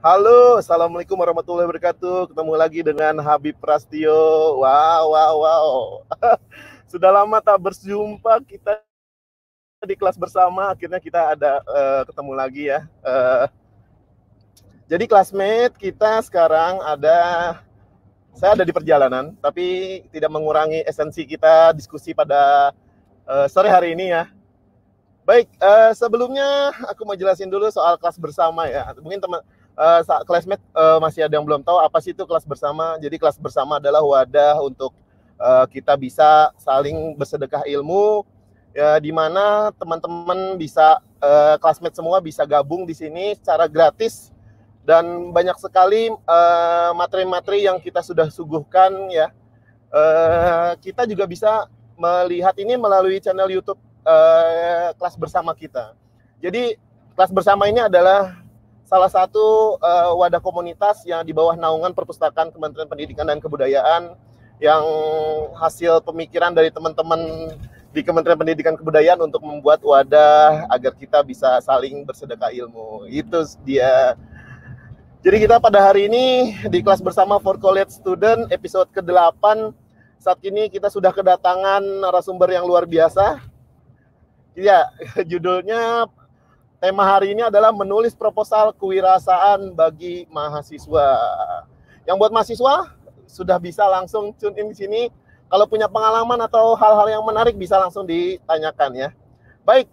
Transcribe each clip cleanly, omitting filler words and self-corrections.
Halo, assalamualaikum warahmatullahi wabarakatuh. Ketemu lagi dengan Habib Prastio. Wow. Sudah lama tak berjumpa kita di kelas bersama. Akhirnya kita ada ketemu lagi ya. Jadi classmate kita sekarang saya ada di perjalanan, tapi tidak mengurangi esensi kita diskusi pada sore hari ini ya. Baik, sebelumnya aku mau jelasin dulu soal kelas bersama ya. Mungkin classmate masih ada yang belum tahu apa sih itu kelas bersama. Jadi kelas bersama adalah wadah untuk kita bisa saling bersedekah ilmu, ya, di mana teman-teman bisa classmate semua bisa gabung di sini secara gratis, dan banyak sekali materi-materi yang kita sudah suguhkan ya. Kita juga bisa melihat ini melalui channel YouTube kelas bersama kita. Jadi kelas bersama ini adalah salah satu wadah komunitas yang di bawah naungan Perpustakaan Kementerian Pendidikan dan Kebudayaan, yang hasil pemikiran dari teman-teman di Kementerian Pendidikan Kebudayaan untuk membuat wadah agar kita bisa saling bersedekah ilmu. Itu dia. Jadi kita pada hari ini di kelas bersama for college student episode ke-8. Saat ini kita sudah kedatangan narasumber yang luar biasa. Ya, judulnya, tema hari ini adalah menulis proposal kewirausahaan bagi mahasiswa. Yang buat mahasiswa sudah bisa langsung tune in di sini. Kalau punya pengalaman atau hal-hal yang menarik bisa langsung ditanyakan ya. Baik,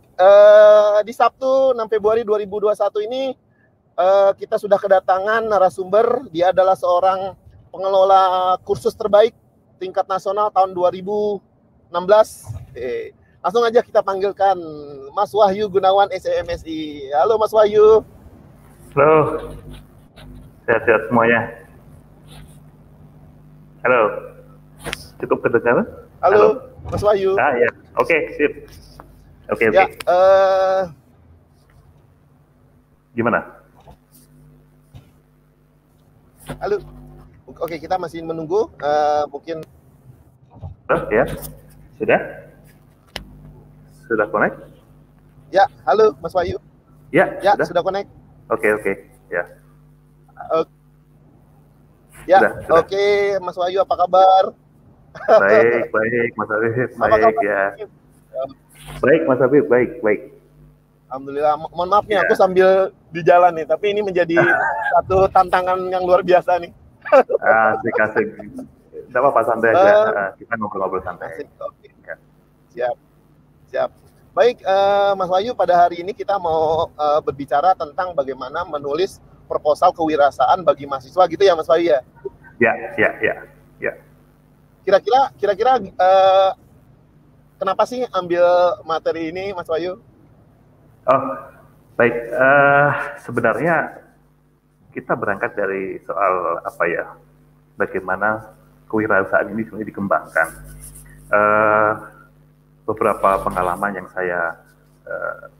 di Sabtu 6 Februari 2021 ini kita sudah kedatangan narasumber. Dia adalah seorang pengelola kursus terbaik tingkat nasional tahun 2016. Langsung aja kita panggilkan Mas Wahyu Gunawan, SMSI. Halo Mas Wahyu. Halo, sehat-sehat semuanya. Halo, cukup kedengaran? Halo Mas Wahyu. Ya, oke, sip. Oke. Ya, Gimana? halo. Oke, kita masih menunggu. Mungkin. Ya, sudah connect? Ya, halo Mas Wahyu. Ya, sudah connect. Oke, ya. Ya, oke, Mas Wahyu, apa kabar? Baik, Mas Habib, baik ya. Baik, Mas Habib, baik. Alhamdulillah. Mohon maaf nih, aku sambil di jalan nih, tapi ini menjadi satu tantangan yang luar biasa nih. Asik. Tidak apa-apa, santai aja. Kita ngobrol-ngobrol santai. Asik, oke. Siap. Baik, Mas Wahyu, pada hari ini kita mau berbicara tentang bagaimana menulis proposal kewirausahaan bagi mahasiswa, gitu ya Mas Wahyu ya? Ya. Kira-kira kenapa sih ambil materi ini, Mas Wahyu? Oh, baik. Sebenarnya kita berangkat dari soal bagaimana kewirausahaan ini sebenarnya dikembangkan. Beberapa pengalaman yang saya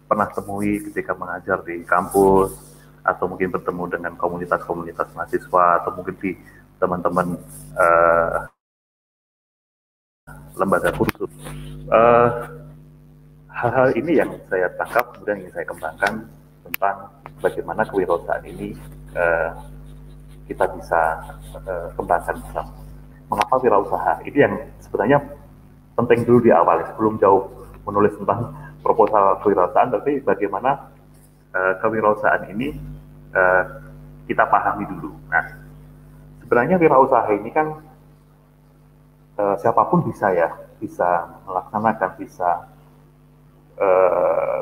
pernah temui ketika mengajar di kampus, atau mungkin bertemu dengan komunitas-komunitas mahasiswa, atau mungkin di teman-teman lembaga kursus. Hal-hal ini yang saya tangkap, kemudian yang saya kembangkan tentang bagaimana kewirausahaan ini kita bisa kembangkan bersama. Mengapa wirausaha? Ini yang sebenarnya penting dulu di awal, sebelum jauh menulis tentang proposal kewirausahaan, tapi bagaimana kewirausahaan ini kita pahami dulu. Nah, sebenarnya wirausaha ini kan siapapun bisa melaksanakan,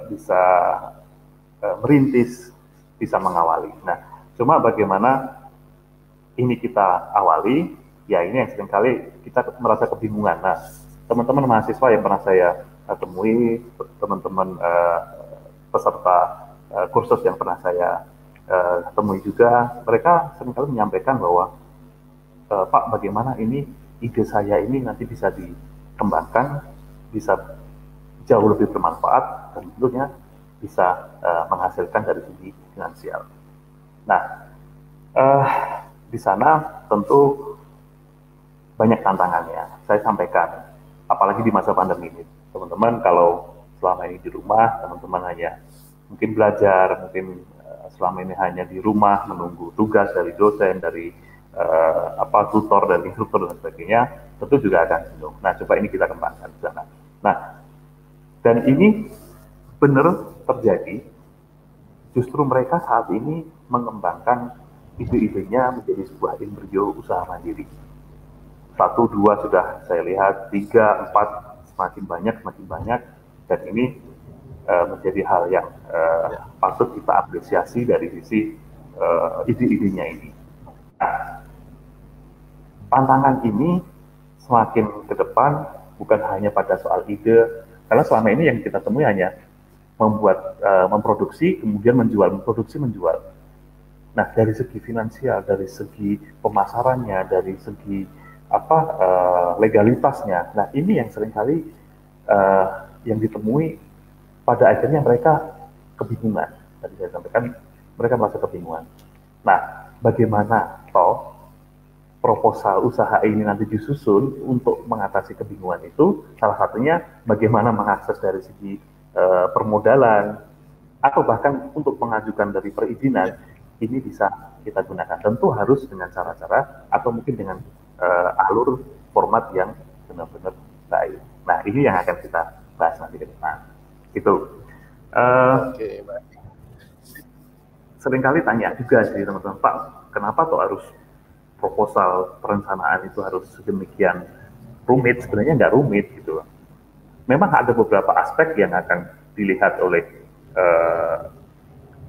bisa merintis, bisa mengawali. Nah, cuma bagaimana ini kita awali, ya ini yang seringkali kita merasa kebingungan. Nah, teman-teman mahasiswa yang pernah saya temui, teman-teman peserta kursus yang pernah saya temui juga, mereka seringkali menyampaikan bahwa Pak, bagaimana ini ide saya ini nanti bisa dikembangkan, bisa jauh lebih bermanfaat, dan tentunya bisa menghasilkan dari segi finansial. Nah, di sana tentu banyak tantangannya. Saya sampaikan, apalagi di masa pandemi ini, teman-teman kalau selama ini di rumah, teman-teman hanya mungkin belajar, mungkin selama ini hanya di rumah menunggu tugas dari dosen, dari tutor, dari instruktur dan sebagainya, tentu juga akan jenuh. Nah, coba ini kita kembangkan di sana. Nah, dan ini benar terjadi. Justru mereka saat ini mengembangkan ide-idenya menjadi sebuah embrio usaha mandiri. 1, 2 sudah saya lihat, 3, 4 semakin banyak, dan ini menjadi hal yang patut kita apresiasi dari sisi ide-idenya ini. Nah, tantangan ini semakin ke depan bukan hanya pada soal ide, karena selama ini yang kita temui hanya memproduksi, kemudian menjual, memproduksi, menjual. Nah, dari segi finansial, dari segi pemasarannya, dari segi legalitasnya, nah ini yang seringkali yang ditemui pada akhirnya mereka kebingungan. Tadi saya sampaikan, mereka merasa kebingungan. Nah, bagaimana toh proposal usaha ini nanti disusun untuk mengatasi kebingungan itu? Salah satunya bagaimana mengakses dari segi permodalan, atau bahkan untuk mengajukan dari perizinan, ini bisa kita gunakan. Tentu harus dengan cara-cara atau mungkin dengan alur format yang benar-benar baik. Nah, ini yang akan kita bahas nanti ke depan. Itu. Oke, baik. Seringkali tanya juga sih teman-teman, Pak, kenapa tuh harus proposal perencanaan itu harus sedemikian rumit? Sebenarnya nggak rumit gitu. Memang ada beberapa aspek yang akan dilihat oleh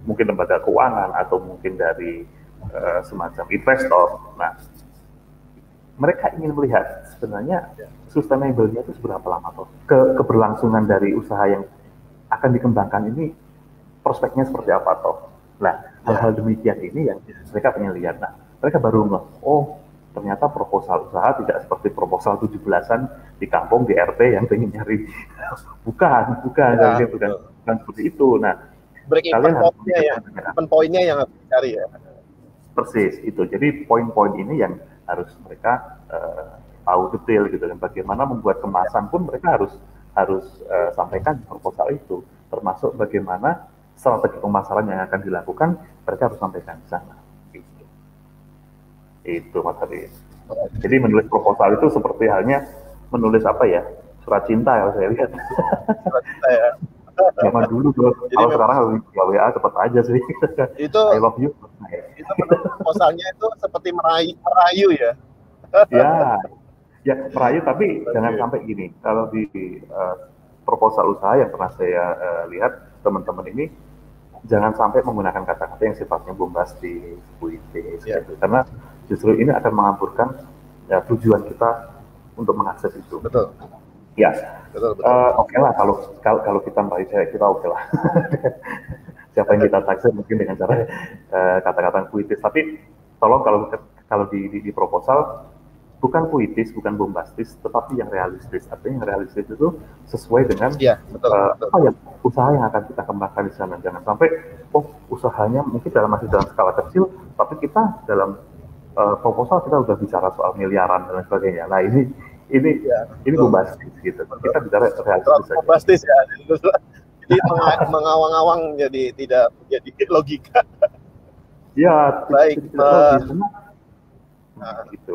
mungkin lembaga keuangan atau mungkin dari semacam investor. Nah, mereka ingin melihat sebenarnya sustainable-nya itu seberapa lama toh. Keberlangsungan dari usaha yang akan dikembangkan ini prospeknya seperti apa toh. Nah, hal-hal demikian ini yang mereka pengen lihat. Nah, mereka baru ngeh, oh ternyata proposal usaha tidak seperti proposal 17-an di kampung di RT yang pengen nyari. bukan seperti itu. Nah, kalian harus poinnya yang harus dicari ya. Persis itu. Jadi poin-poin ini yang harus mereka tahu detail gitu, dan bagaimana membuat kemasan pun mereka harus sampaikan di proposal itu, termasuk bagaimana strategi pemasaran yang akan dilakukan, mereka harus sampaikan di sana. Itu Mas Hadi. Jadi menulis proposal itu seperti halnya menulis surat cinta ya, saya lihat. Surat cinta ya. Zaman dulu kalau sekarang WA cepat aja sih. Itu I love you. Itu proposalnya itu seperti merayu ya. Ya merayu, tapi jangan sampai gini. Kalau di proposal usaha yang pernah saya lihat teman-teman ini, jangan sampai menggunakan kata-kata yang sifatnya bombastis, puitis, gitu. Karena justru ini akan mengaburkan tujuan kita untuk mengakses itu. Betul. Ya, betul. Oke lah, kalau kita merayu kita oke lah. Siapa yang kita taksir mungkin dengan cara kata-kata puitis. Tapi tolong kalau di proposal bukan puitis, bukan bombastis, tetapi yang realistis. Artinya yang realistis itu sesuai dengan usaha yang akan kita kembangkan di sana. Jangan sampai usahanya mungkin masih dalam skala kecil, tapi kita dalam proposal kita udah bicara soal miliaran dan sebagainya. Nah ini bombastis gitu. Kita bicara realistis saja. Bombastis ya. Jadi mengawang-awang jadi tidak menjadi logika. Ya, baik. Gitu.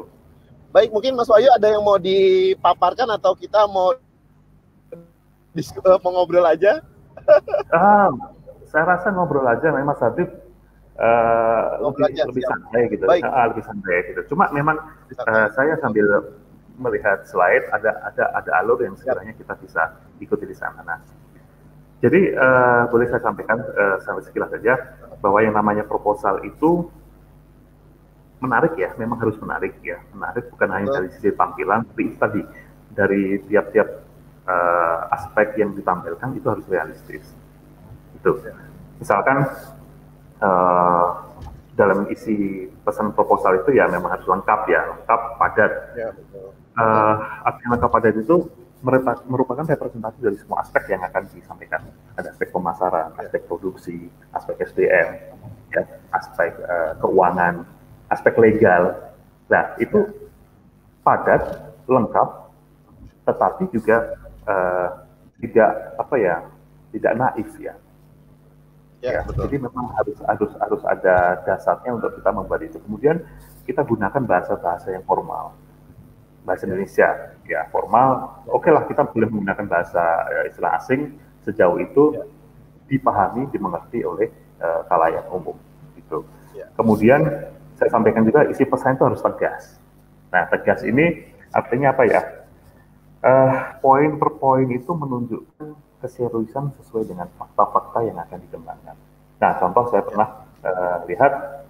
Baik, mungkin Mas Wahyu ada yang mau dipaparkan atau kita mau ngobrol aja? Saya rasa ngobrol aja, memang Mas Habib lebih santai gitu. Lebih santai gitu. Cuma memang saya sambil melihat slide ada alur yang sekiranya kita bisa ikuti di sana. Nah, jadi boleh saya sampaikan sampai sekilas saja bahwa yang namanya proposal itu menarik ya, memang harus menarik ya. Menarik bukan hanya dari sisi tampilan, tapi tadi dari tiap-tiap aspek yang ditampilkan itu harus realistis. Itu. Misalkan dalam isi pesan proposal itu ya memang harus lengkap, padat. Ya, artinya lengkap padat itu merupakan representasi dari semua aspek yang akan disampaikan. Ada aspek pemasaran, aspek produksi, aspek SDM, ya, aspek keuangan, aspek legal. Nah, itu padat, lengkap, tetapi juga tidak naif ya. Ya, jadi memang harus ada dasarnya untuk kita membuat itu. Kemudian kita gunakan bahasa-bahasa yang formal, bahasa Indonesia, ya formal. Oke lah, kita boleh menggunakan bahasa istilah asing sejauh itu dipahami, dimengerti oleh khalayak umum. Gitu. Kemudian saya sampaikan juga isi pesan itu harus tegas. Nah, tegas ini artinya apa ya? Poin per poin itu menunjukkan keseriusan sesuai dengan fakta-fakta yang akan dikembangkan. Nah, contoh saya pernah lihat,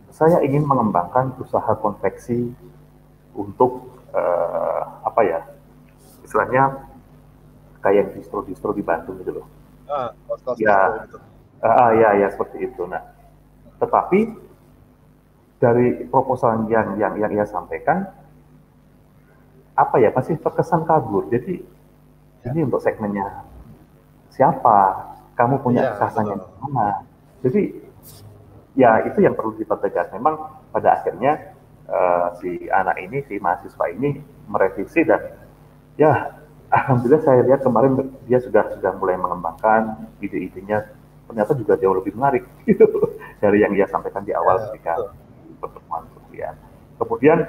saya ingin mengembangkan usaha konveksi untuk apa ya, istilahnya kayak distro-distro di Bandung gitu loh. Ya seperti itu. Nah, tetapi dari proposal yang ia sampaikan, apa ya, masih terkesan kabur. Jadi ini untuk segmennya siapa? Kamu punya kesasannya di mana? Jadi ya itu yang perlu dipertegas. Memang pada akhirnya si anak ini, si mahasiswa ini merevisi dan ya alhamdulillah saya lihat kemarin dia sudah mulai mengembangkan ide-idenya. Ternyata juga jauh lebih menarik gitu, dari yang ia sampaikan di awal ketika pertemuan kemudian. Kemudian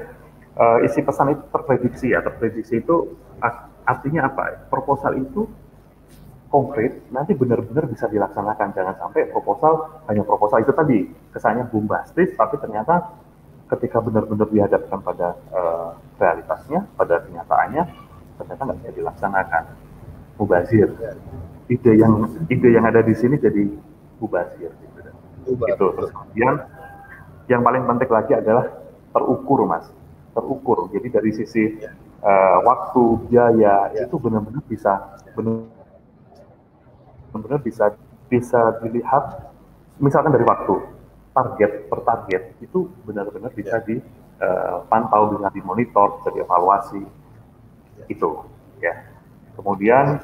isi pesan itu terprediksi ya. Terprediksi itu artinya apa? Proposal itu konkret, nanti benar-benar bisa dilaksanakan. Jangan sampai proposal hanya proposal itu tadi, kesannya bombastis, tapi ternyata ketika benar-benar dihadapkan pada realitasnya, pada kenyataannya, ternyata nggak bisa dilaksanakan. Mubazir. Ide yang ada di sini jadi mubazir. Gitu. Terus kemudian yang paling penting lagi adalah terukur, Mas. Terukur. Jadi dari sisi waktu, biaya itu benar-benar bisa dilihat. Misalkan dari waktu, target per target itu benar-benar bisa dipantau, bisa dimonitor, bisa dievaluasi. Itu ya. Kemudian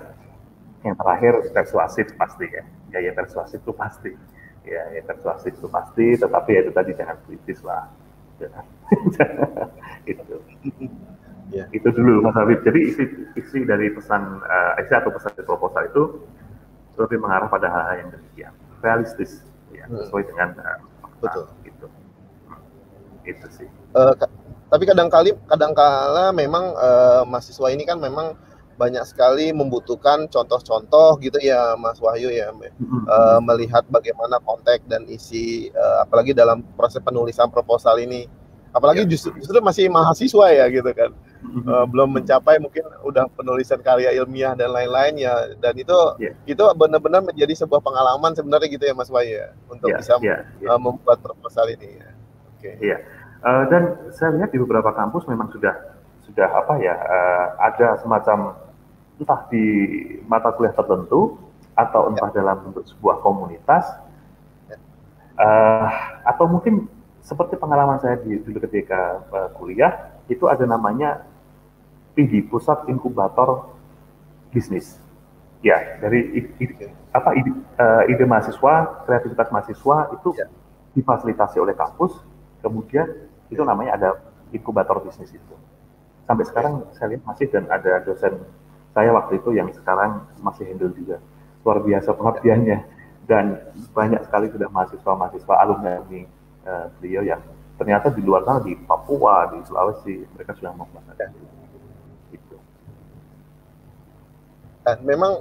yang terakhir persuasif pasti ya. Ya persuasif itu pasti. Ya persuasif itu pasti, tetapi ya itu tadi jangan kritis lah. Itu dulu Mas Habib. Jadi isi dari pesan atau pesan dari proposal itu lebih mengarah pada hal-hal yang demikian, realistis, ya, sesuai dengan betul. Gitu. Itu sih. Tapi kadangkala memang mahasiswa ini kan memang banyak sekali membutuhkan contoh-contoh gitu ya, Mas Wahyu ya, melihat bagaimana konteks dan isi, apalagi dalam proses penulisan proposal ini, apalagi justru masih mahasiswa ya gitu kan, belum mencapai mungkin udah penulisan karya ilmiah dan lain-lain ya, dan itu benar-benar menjadi sebuah pengalaman sebenarnya gitu ya, Mas Wahyu ya, untuk bisa membuat proposal ini ya. Dan saya lihat di beberapa kampus memang sudah apa ya, ada semacam entah di mata kuliah tertentu atau entah dalam bentuk sebuah komunitas, atau mungkin seperti pengalaman saya dulu ketika kuliah itu ada namanya PIDI, Pusat Inkubator Bisnis. Ya, dari ide mahasiswa, kreativitas mahasiswa itu difasilitasi oleh kampus, kemudian itu namanya ada inkubator bisnis itu. Sampai sekarang saya lihat masih, dan ada dosen saya waktu itu yang sekarang masih handle juga. Luar biasa pengabdiannya, dan banyak sekali sudah mahasiswa alumni beliau yang ternyata di luar sana, di Papua, di Sulawesi, mereka sudah melakukan itu. Memang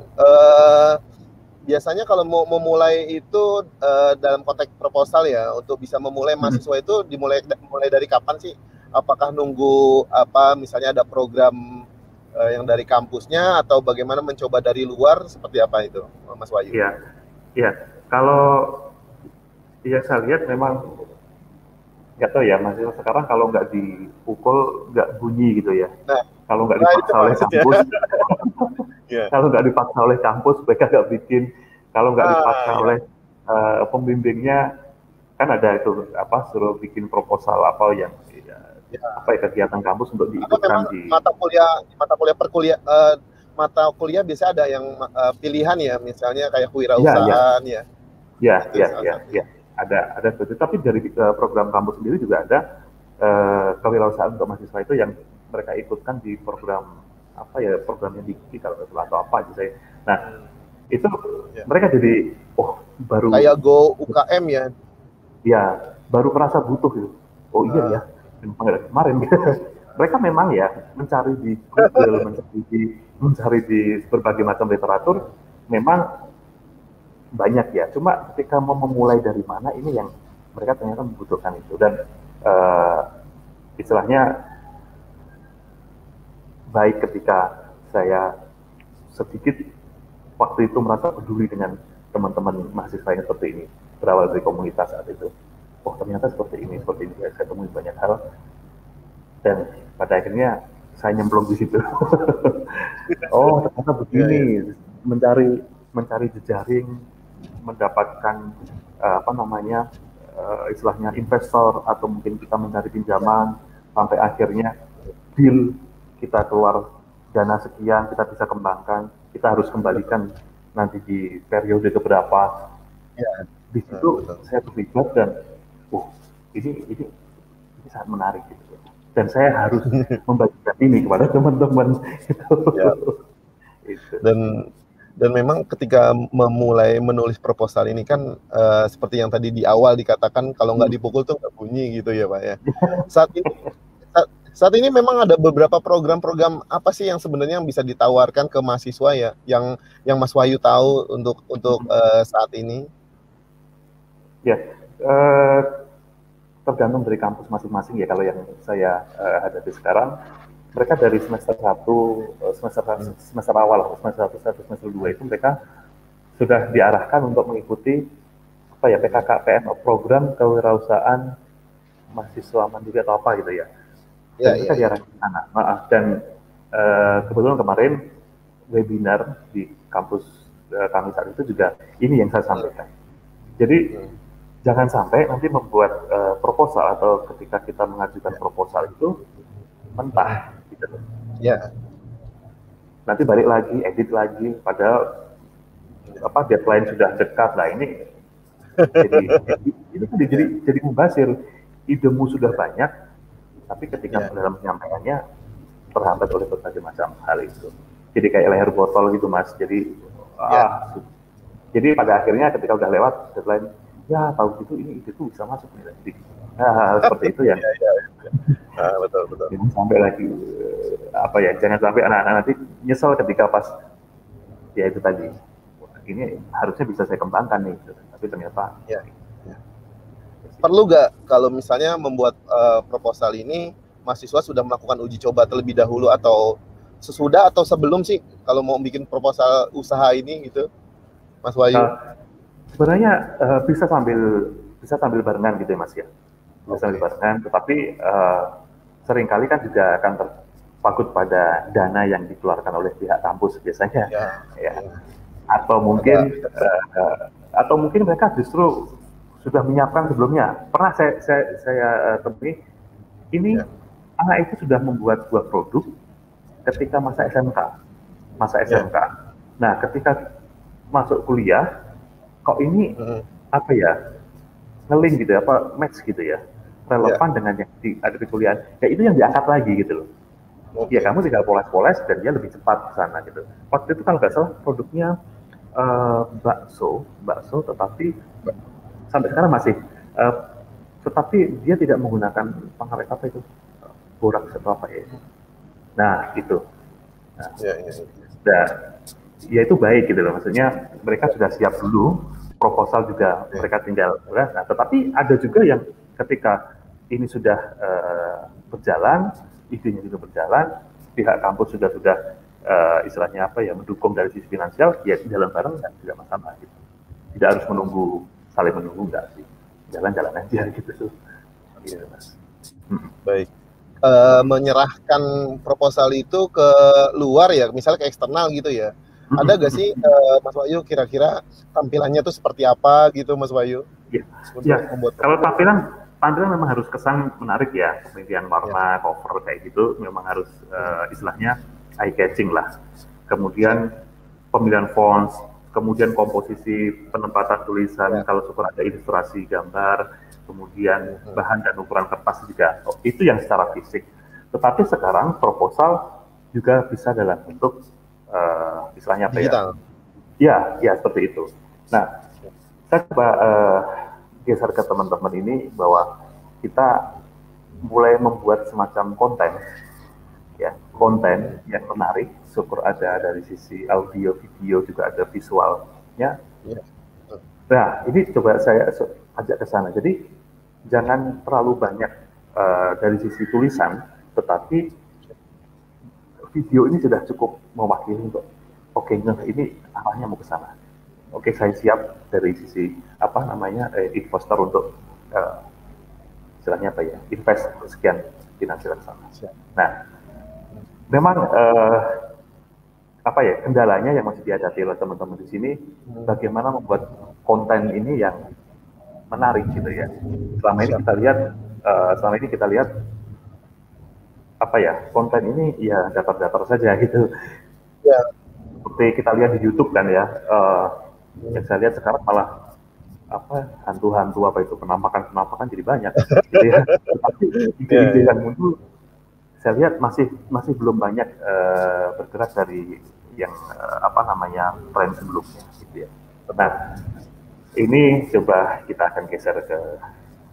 biasanya kalau mau memulai itu dalam konteks proposal ya, untuk bisa memulai mahasiswa itu mulai dari kapan sih? Apakah nunggu misalnya ada program yang dari kampusnya, atau bagaimana mencoba dari luar, seperti apa itu, Mas Wahyu? Iya. Kalau saya lihat memang nggak tahu ya, mahasiswa sekarang kalau nggak dipukul nggak bunyi gitu ya. Kalau nggak dipaksa oleh kampus, kalau nggak dipaksa oleh kampus, mereka nggak bikin. Kalau nggak dipaksa oleh pembimbingnya, kan ada itu suruh bikin proposal yang kegiatan kampus untuk diikutkan di mata kuliah biasa ada yang pilihan ya, misalnya kayak kewirausahaan ya. Ada seperti, tapi dari program kampus sendiri juga ada kewirausahaan untuk mahasiswa itu yang mereka ikutkan di program programnya di kalau atau apa gitu. Nah itu mereka jadi oh baru kayak Go UKM ya. ya baru merasa butuh gitu. Oh iya ya, memang dari kemarin. Mereka memang ya mencari di Google, mencari di berbagai macam literatur, memang banyak ya. Cuma ketika mau memulai dari mana, ini yang mereka ternyata membutuhkan itu. Dan istilahnya baik ketika saya sedikit waktu itu merasa peduli dengan teman-teman mahasiswa yang seperti ini, berawal dari komunitas saat itu. Oh ternyata seperti ini ya, saya temui banyak hal, dan pada akhirnya saya nyemplung di situ. Oh ternyata begini, mencari jejaring, mendapatkan istilahnya investor, atau mungkin kita mencari pinjaman sampai akhirnya deal, kita keluar dana sekian, kita bisa kembangkan, kita harus kembalikan nanti di periode keberapa. Di situ saya terlibat, dan ini sangat menarik gitu. Dan saya harus membagikan ini kepada teman-teman. Dan memang ketika memulai menulis proposal ini kan seperti yang tadi di awal dikatakan, kalau nggak dipukul tuh nggak bunyi gitu ya Pak ya. Saat ini memang ada beberapa program-program apa sih yang sebenarnya yang bisa ditawarkan ke mahasiswa ya, yang Mas Wahyu tahu untuk saat ini? Ya, tergantung dari kampus masing-masing ya. Kalau yang saya hadapi sekarang, mereka dari semester 1, semester awal, semester 1, semester 2 itu mereka sudah diarahkan untuk mengikuti PKKPM, program kewirausahaan mahasiswa mandiri atau apa gitu ya. Dan mereka diarahkan ke sana. Dan kebetulan kemarin webinar di kampus kami saat itu juga ini yang saya sampaikan. Jadi jangan sampai nanti membuat proposal, atau ketika kita mengajukan proposal itu mentah gitu. Nanti balik lagi, edit lagi, padahal deadline sudah dekat. Nah ini jadi mubazir. Idemu sudah banyak, tapi ketika dalam penyampaiannya terhambat oleh berbagai macam hal itu. Jadi kayak leher botol gitu Mas. Jadi jadi pada akhirnya ketika udah lewat deadline, ya tahu gitu ini itu bisa masuk nih. Jadi seperti itu ya. Betul. Jangan sampai lagi jangan sampai anak-anak nanti nyesel ketika pas ya itu tadi. Ini harusnya bisa saya kembangkan nih, tapi ternyata perlu nggak kalau misalnya membuat proposal ini, mahasiswa sudah melakukan uji coba terlebih dahulu, atau sesudah atau sebelum sih kalau mau bikin proposal usaha ini gitu, Mas Wahyu? Sebenarnya bisa sambil barengan gitu ya Mas ya. Bisa sambil barengan, tetapi seringkali kan juga akan terpagut pada dana yang dikeluarkan oleh pihak kampus biasanya. Atau mungkin mereka justru sudah menyiapkan sebelumnya. Pernah saya temui ini, anak itu sudah membuat sebuah produk ketika masa SMK. Nah, ketika masuk kuliah, kok ini nge-link gitu ya, match gitu ya, relevan dengan yang ada di kuliah. Ya itu yang diangkat lagi gitu loh. Ya kamu tinggal poles-poles dan dia lebih cepat ke sana gitu. Waktu itu kalau nggak salah produknya bakso, tetapi sampai sekarang masih, tetapi dia tidak menggunakan pengawet boraks atau apa ya. Nah itu. Ya itu baik gitu loh. Maksudnya mereka sudah siap dulu, proposal juga mereka tinggal. Nah, tetapi ada juga yang ketika ini sudah berjalan, idenya juga berjalan, pihak kampus sudah istilahnya mendukung dari sisi finansial, ya jalan bareng kan tidak masalah gitu. Tidak harus saling menunggu, enggak sih, jalan-jalan aja gitu. Mas. Baik. Menyerahkan proposal itu ke luar ya, misalnya ke eksternal gitu ya. Ada gak sih Mas Wahyu kira-kira tampilannya tuh seperti apa gitu Mas Wahyu? Kalau tampilan memang harus kesan menarik ya, pemilihan warna, cover kayak gitu memang harus istilahnya eye catching lah. Kemudian pemilihan fonts, kemudian komposisi penempatan tulisan, kalau syukur ada ilustrasi gambar, kemudian bahan dan ukuran kertas juga. Itu yang secara fisik. Tetapi sekarang proposal juga bisa dalam bentuk istilahnya digital. Ya seperti itu. Nah, Saya coba geser ke teman-teman ini bahwa kita mulai membuat semacam konten, ya, konten yang menarik. Syukur ada dari sisi audio, video, juga ada visualnya. Ya. Nah, ini coba saya ajak ke sana. Jadi jangan terlalu banyak dari sisi tulisan, tetapi video ini sudah cukup mewakili untuk oke, ini arahnya mau ke sana. Oke, saya siap dari sisi apa namanya investor untuk istilahnya apa ya, invest sekian finansial ke sana. Nah, memang apa ya, kendalanya yang masih dihadapi oleh teman-teman di sini, bagaimana membuat konten ini yang menarik gitu ya. Selama ini kita lihat apa ya, konten ini ya datar-datar saja gitu. Ya. Seperti kita lihat di YouTube kan ya, yang saya lihat sekarang malah apa, hantu-hantu apa itu, penampakan jadi banyak gitu ya. Tapi ide-ide yang muncul saya lihat masih belum banyak bergerak dari yang apa namanya tren sebelumnya gitu ya. Nah, ini coba kita akan geser ke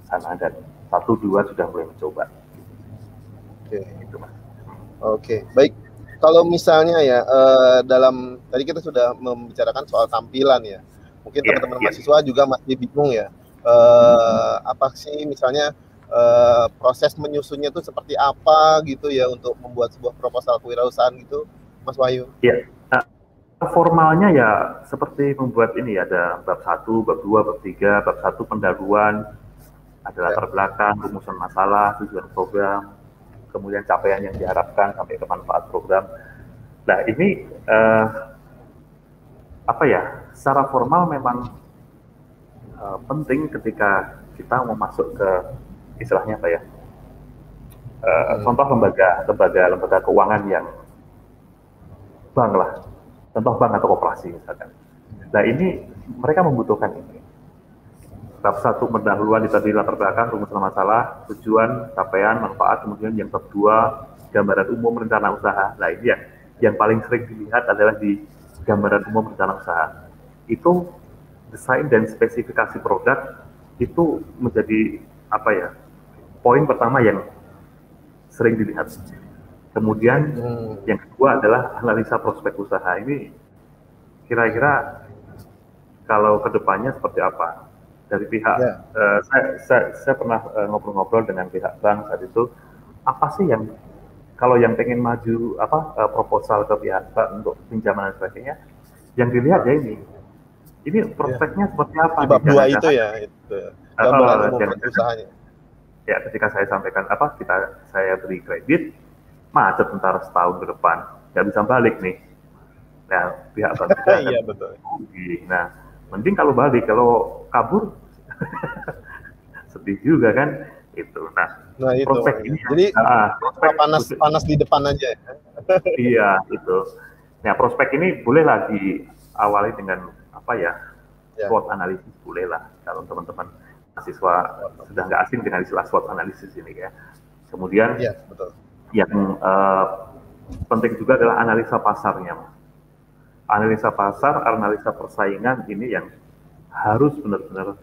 sana dan 1-2 sudah mulai mencoba. Oke. Gitu, Mas. Oke, baik. Kalau misalnya ya dalam tadi kita sudah membicarakan soal tampilan ya. Mungkin teman-teman mahasiswa juga masih bingung ya. Apa sih misalnya proses menyusunnya itu seperti apa gitu ya untuk membuat sebuah proposal kewirausahaan gitu, Mas Wahyu? Iya. Nah, formalnya ya seperti membuat ini, ada bab 1, bab 2, bab 3. Bab 1 pendahuluan, ada latar belakang, rumusan masalah, tujuan program, kemudian capaian yang diharapkan sampai ke manfaat program. Nah, ini apa ya, secara formal memang penting ketika kita mau masuk ke istilahnya apa ya, contoh lembaga keuangan yang bank lah, contoh bank atau koperasi misalkan. Nah, ini mereka membutuhkan ini. Bab 1 pendahuluan tadi, latar belakang, rumusan masalah, tujuan, capaian, manfaat. Kemudian yang bab 2 gambaran umum rencana usaha. Nah, ini yang paling sering dilihat adalah di gambaran umum rencana usaha. Itu desain dan spesifikasi produk itu menjadi apa ya, poin pertama yang sering dilihat. Kemudian yang kedua adalah analisa prospek usaha. Ini kira-kira kalau kedepannya seperti apa? Dari pihak saya pernah ngobrol-ngobrol dengan pihak bank saat itu, apa sih yang kalau yang pengen maju apa proposal ke pihak bank untuk pinjaman dan sebagainya, yang dilihat ya ini prospeknya seperti apa? Di bab 2 itu ya, itu gambaran umum usahanya. Ya, ketika saya sampaikan saya beri kredit, macet ntar setahun ke depan, nggak bisa balik nih. Nah, pihak bank juga iya betul. Nah, mending kalau balik, kalau kabur sedih juga kan itu. Nah itu prospek ini jadi panas di depan aja ya. Iya itu. Nah, prospek ini bolehlah diawali dengan apa ya, SWOT analisis, bolehlah kalau teman-teman mahasiswa sudah nggak asing dengan istilah SWOT analisis ini ya. Kemudian betul. Yang penting juga adalah analisa pasarnya. Analisa pasar, analisa persaingan, ini yang harus benar-benar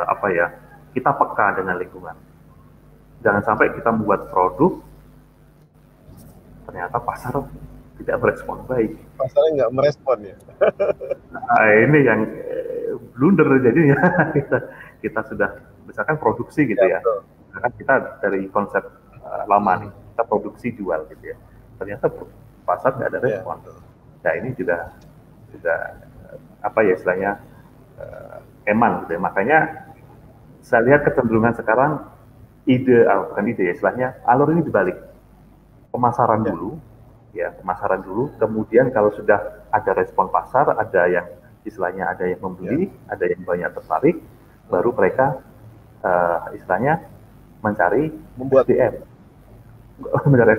apa ya, kita peka dengan lingkungan. Jangan sampai kita membuat produk ternyata pasar tidak merespon baik. Pasarnya nggak merespon ya. Nah, ini yang blunder jadinya. kita sudah misalkan produksi gitu ya. Misalkan kita dari konsep lama nih, kita produksi jual gitu ya. Ternyata pasar nggak ada respon. Nah, ini juga apa ya istilahnya eman gitu ya. Makanya saya lihat kecenderungan sekarang bukan ide ya, istilahnya alur ini dibalik. Pemasaran dulu, kemudian kalau sudah ada respon pasar, ada yang istilahnya ada yang membeli, ada yang banyak tertarik, baru mereka istilahnya membuat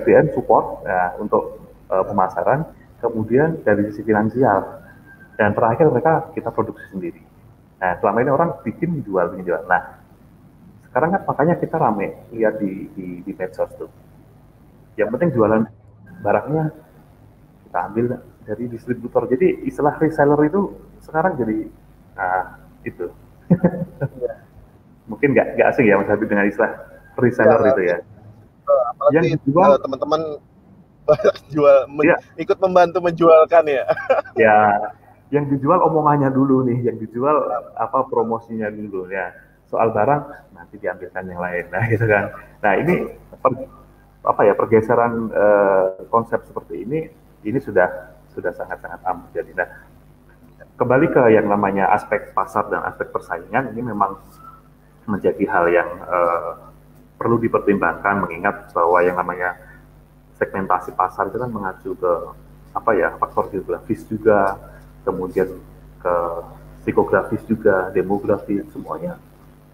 SDM support untuk pemasaran, kemudian dari sisi finansial, dan terakhir kita produksi sendiri. Nah, selama ini orang bikin jual. Nah, sekarang kan makanya kita rame lihat di medsos tuh. Yang penting jualan barangnya kita ambil dari distributor. Jadi istilah reseller itu sekarang jadi itu Mungkin nggak asing ya Mas Habib dengan istilah reseller Ya, itu ya. Yang apalagi dijual, teman-teman jual ya, ikut membantu menjualkan ya. ya, yang dijual omongannya dulu nih, yang dijual apa promosinya dulu ya. Soal barang nanti diambilkan yang lain, nah gitu kan. Nah ini apa ya pergeseran konsep seperti ini sudah sangat-sangat amat jadi. Nah kembali ke yang namanya aspek pasar dan aspek persaingan ini memang menjadi hal yang perlu dipertimbangkan mengingat bahwa yang namanya segmentasi pasar itu kan mengacu ke apa ya faktor geografis juga, kemudian ke psikografis juga, demografi semuanya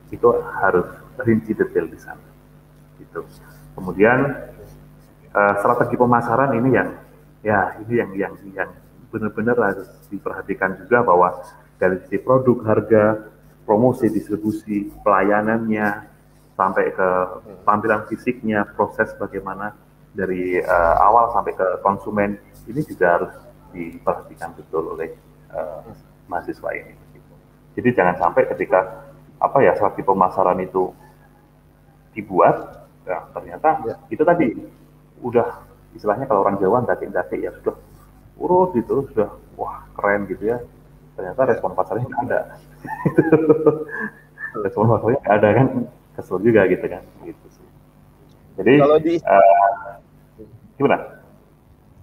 itu harus rinci detail di sana. Gitu. Kemudian strategi pemasaran ini yang ya ini yang benar-benar harus diperhatikan juga bahwa dari sisi produk, harga, promosi, distribusi, pelayanannya, sampai ke tampilan fisiknya, proses bagaimana dari awal sampai ke konsumen ini juga harus diperhatikan betul oleh mahasiswa ini. Jadi jangan sampai ketika apa ya strategi pemasaran itu dibuat, ya, ternyata itu tadi udah istilahnya kalau orang Jawa daki-daki ya sudah urut gitu, sudah wah keren gitu ya. Ternyata respon pasarnya nggak ada. Respon pasarnya nggak ada kan, kesel juga gitu kan. Gitu sih. Jadi Kalau di gimana?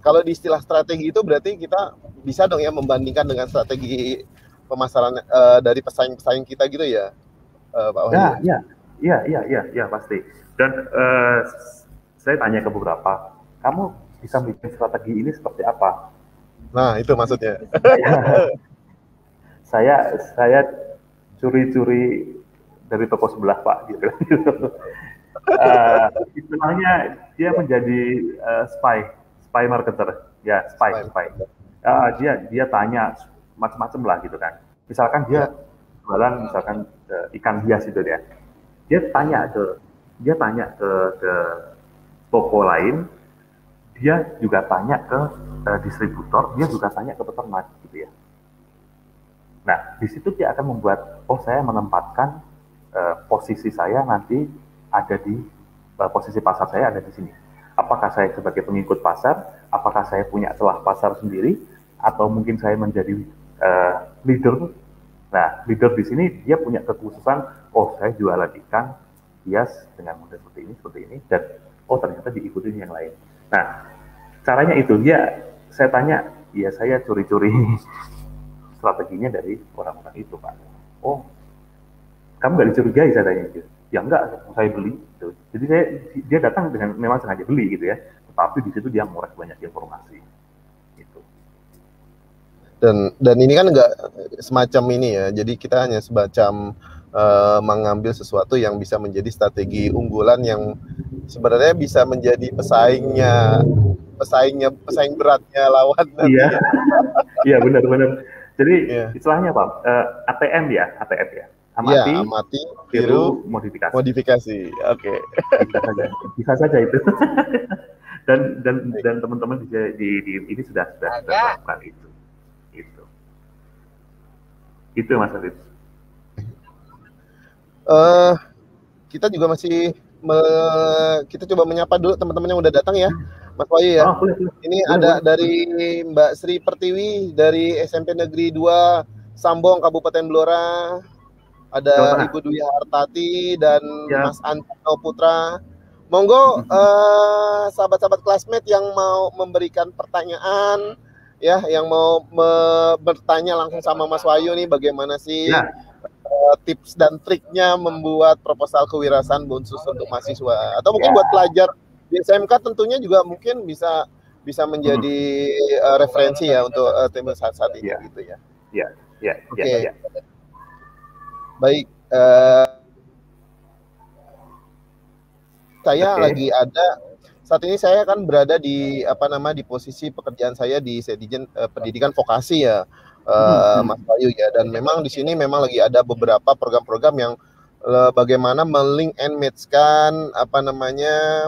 kalau di istilah strategi itu berarti kita bisa dong ya membandingkan dengan strategi pemasaran dari pesaing-pesaing kita gitu ya, Pak Wahyu. Ya pasti. Dan saya tanya ke beberapa, kamu bisa bikin strategi ini seperti apa? Nah, itu maksudnya. saya curi-curi dari toko sebelah Pak gitu. Istilahnya dia menjadi spy marketer, ya spy. Dia tanya macam-macam lah gitu kan. Misalkan dia jualan misalkan ikan hias itu ya, dia tanya ke toko lain, dia juga tanya ke distributor, dia juga tanya ke peternak gitu ya. Nah, di situ dia akan membuat, oh saya menempatkan posisi saya nanti ada di posisi pasar saya ada di sini. Apakah saya sebagai pengikut pasar, apakah saya punya celah pasar sendiri, atau mungkin saya menjadi leader. Nah, leader di sini dia punya kekhususan, oh saya jualan ikan hias dengan model seperti ini, dan oh ternyata diikuti yang lain. Nah, caranya itu saya tanya, ya saya curi-curi strateginya dari orang-orang itu Pak. Oh, kamu nggak dicurigai saya tanya gitu. Ya enggak, saya beli. Gitu. Jadi dia datang dengan memang sengaja beli gitu ya. Tetapi di situ dia ngorek banyak informasi. Gitu. Dan ini kan enggak semacam ini ya. Jadi kita hanya semacam mengambil sesuatu yang bisa menjadi strategi unggulan yang sebenarnya bisa menjadi pesaing beratnya lawan nanti. Iya, iya benar-benar. Jadi istilahnya Pak, ATM ya. Amati, tiru, modifikasi. Oke. Bisa saja itu. dan teman-teman di ini sudah melakukan itu. Itu Mas Arif. Kita juga masih kita coba menyapa dulu teman-teman yang udah datang ya, Mas Wahyu ya. Boleh. Ini ada dari Mbak Sri Pertiwi dari SMP Negeri 2 Sambong Kabupaten Blora. Ada Ibu Dwi Hartati dan Mas Antino Putra. Monggo sahabat-sahabat classmate yang mau memberikan pertanyaan ya, yang mau bertanya langsung sama Mas Wahyu nih bagaimana sih tips dan triknya membuat proposal kewirausahaan Bonsus untuk mahasiswa atau mungkin buat pelajar di SMK tentunya juga mungkin bisa menjadi referensi ya untuk tim saat ini gitu ya. Oke. Baik, saya lagi ada saat ini saya kan berada di di posisi pekerjaan saya di Sedijen Pendidikan Vokasi ya, Mas Bayu ya, dan memang di sini memang lagi ada beberapa program-program yang bagaimana melink and match-kan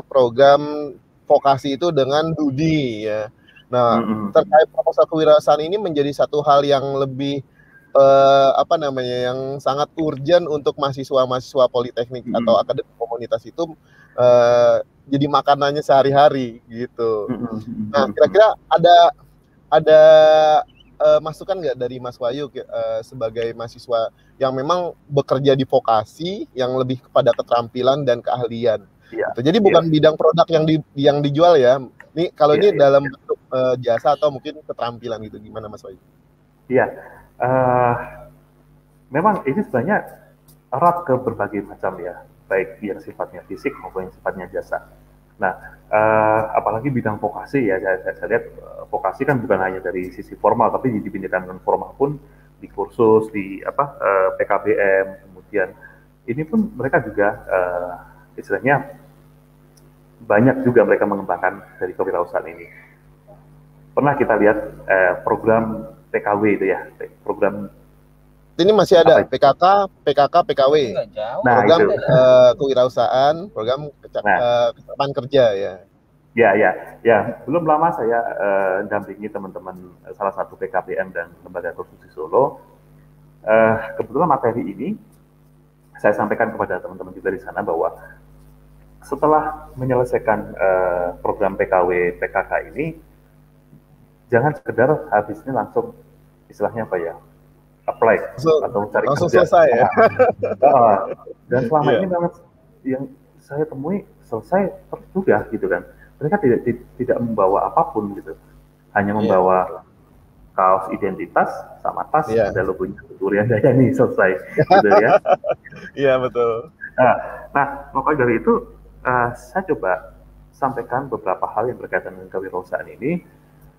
program vokasi itu dengan Dudi ya. Nah, terkait proposal kewirausahaan ini menjadi satu hal yang lebih apa namanya yang sangat urgent untuk mahasiswa-mahasiswa politeknik atau akademik komunitas itu jadi makanannya sehari-hari gitu. Nah, kira-kira ada masukan nggak dari Mas Wahyu sebagai mahasiswa yang memang bekerja di vokasi yang lebih kepada keterampilan dan keahlian? Gitu. Jadi bukan bidang produk yang dijual ya. Nih kalau ini dalam bentuk jasa atau mungkin keterampilan gitu. Gimana Mas Wahyu? Iya, memang ini sebenarnya erat ke berbagai macam ya, baik yang sifatnya fisik maupun yang sifatnya jasa. Nah, apalagi bidang vokasi ya, saya lihat vokasi kan bukan hanya dari sisi formal, tapi di bidang non formal pun di kursus, di PKBM, kemudian ini pun mereka juga istilahnya banyak juga mereka mengembangkan dari kewirausahaan ini. Pernah kita lihat program PKW itu ya, program ini masih ada PKK, PKW, program kewirausahaan, program keterampilan kerja ya. Ya. Belum lama saya dampingi teman-teman salah satu PKBM dan lembaga kursus di Solo. Kebetulan materi ini saya sampaikan kepada teman-teman juga di sana bahwa setelah menyelesaikan program PKW PKK ini, jangan sekedar habisnya langsung istilahnya apa ya, apply atau cari langsung kerja. Selesai ya. Dan selama ini memang yang saya temui selesai sudah gitu kan. Mereka tidak membawa apapun gitu, hanya membawa kaos identitas sama tas ada logonya Durian Dayani, selesai gitu ya. Iya betul. Nah makanya dari itu saya coba sampaikan beberapa hal yang berkaitan dengan kewirausahaan ini.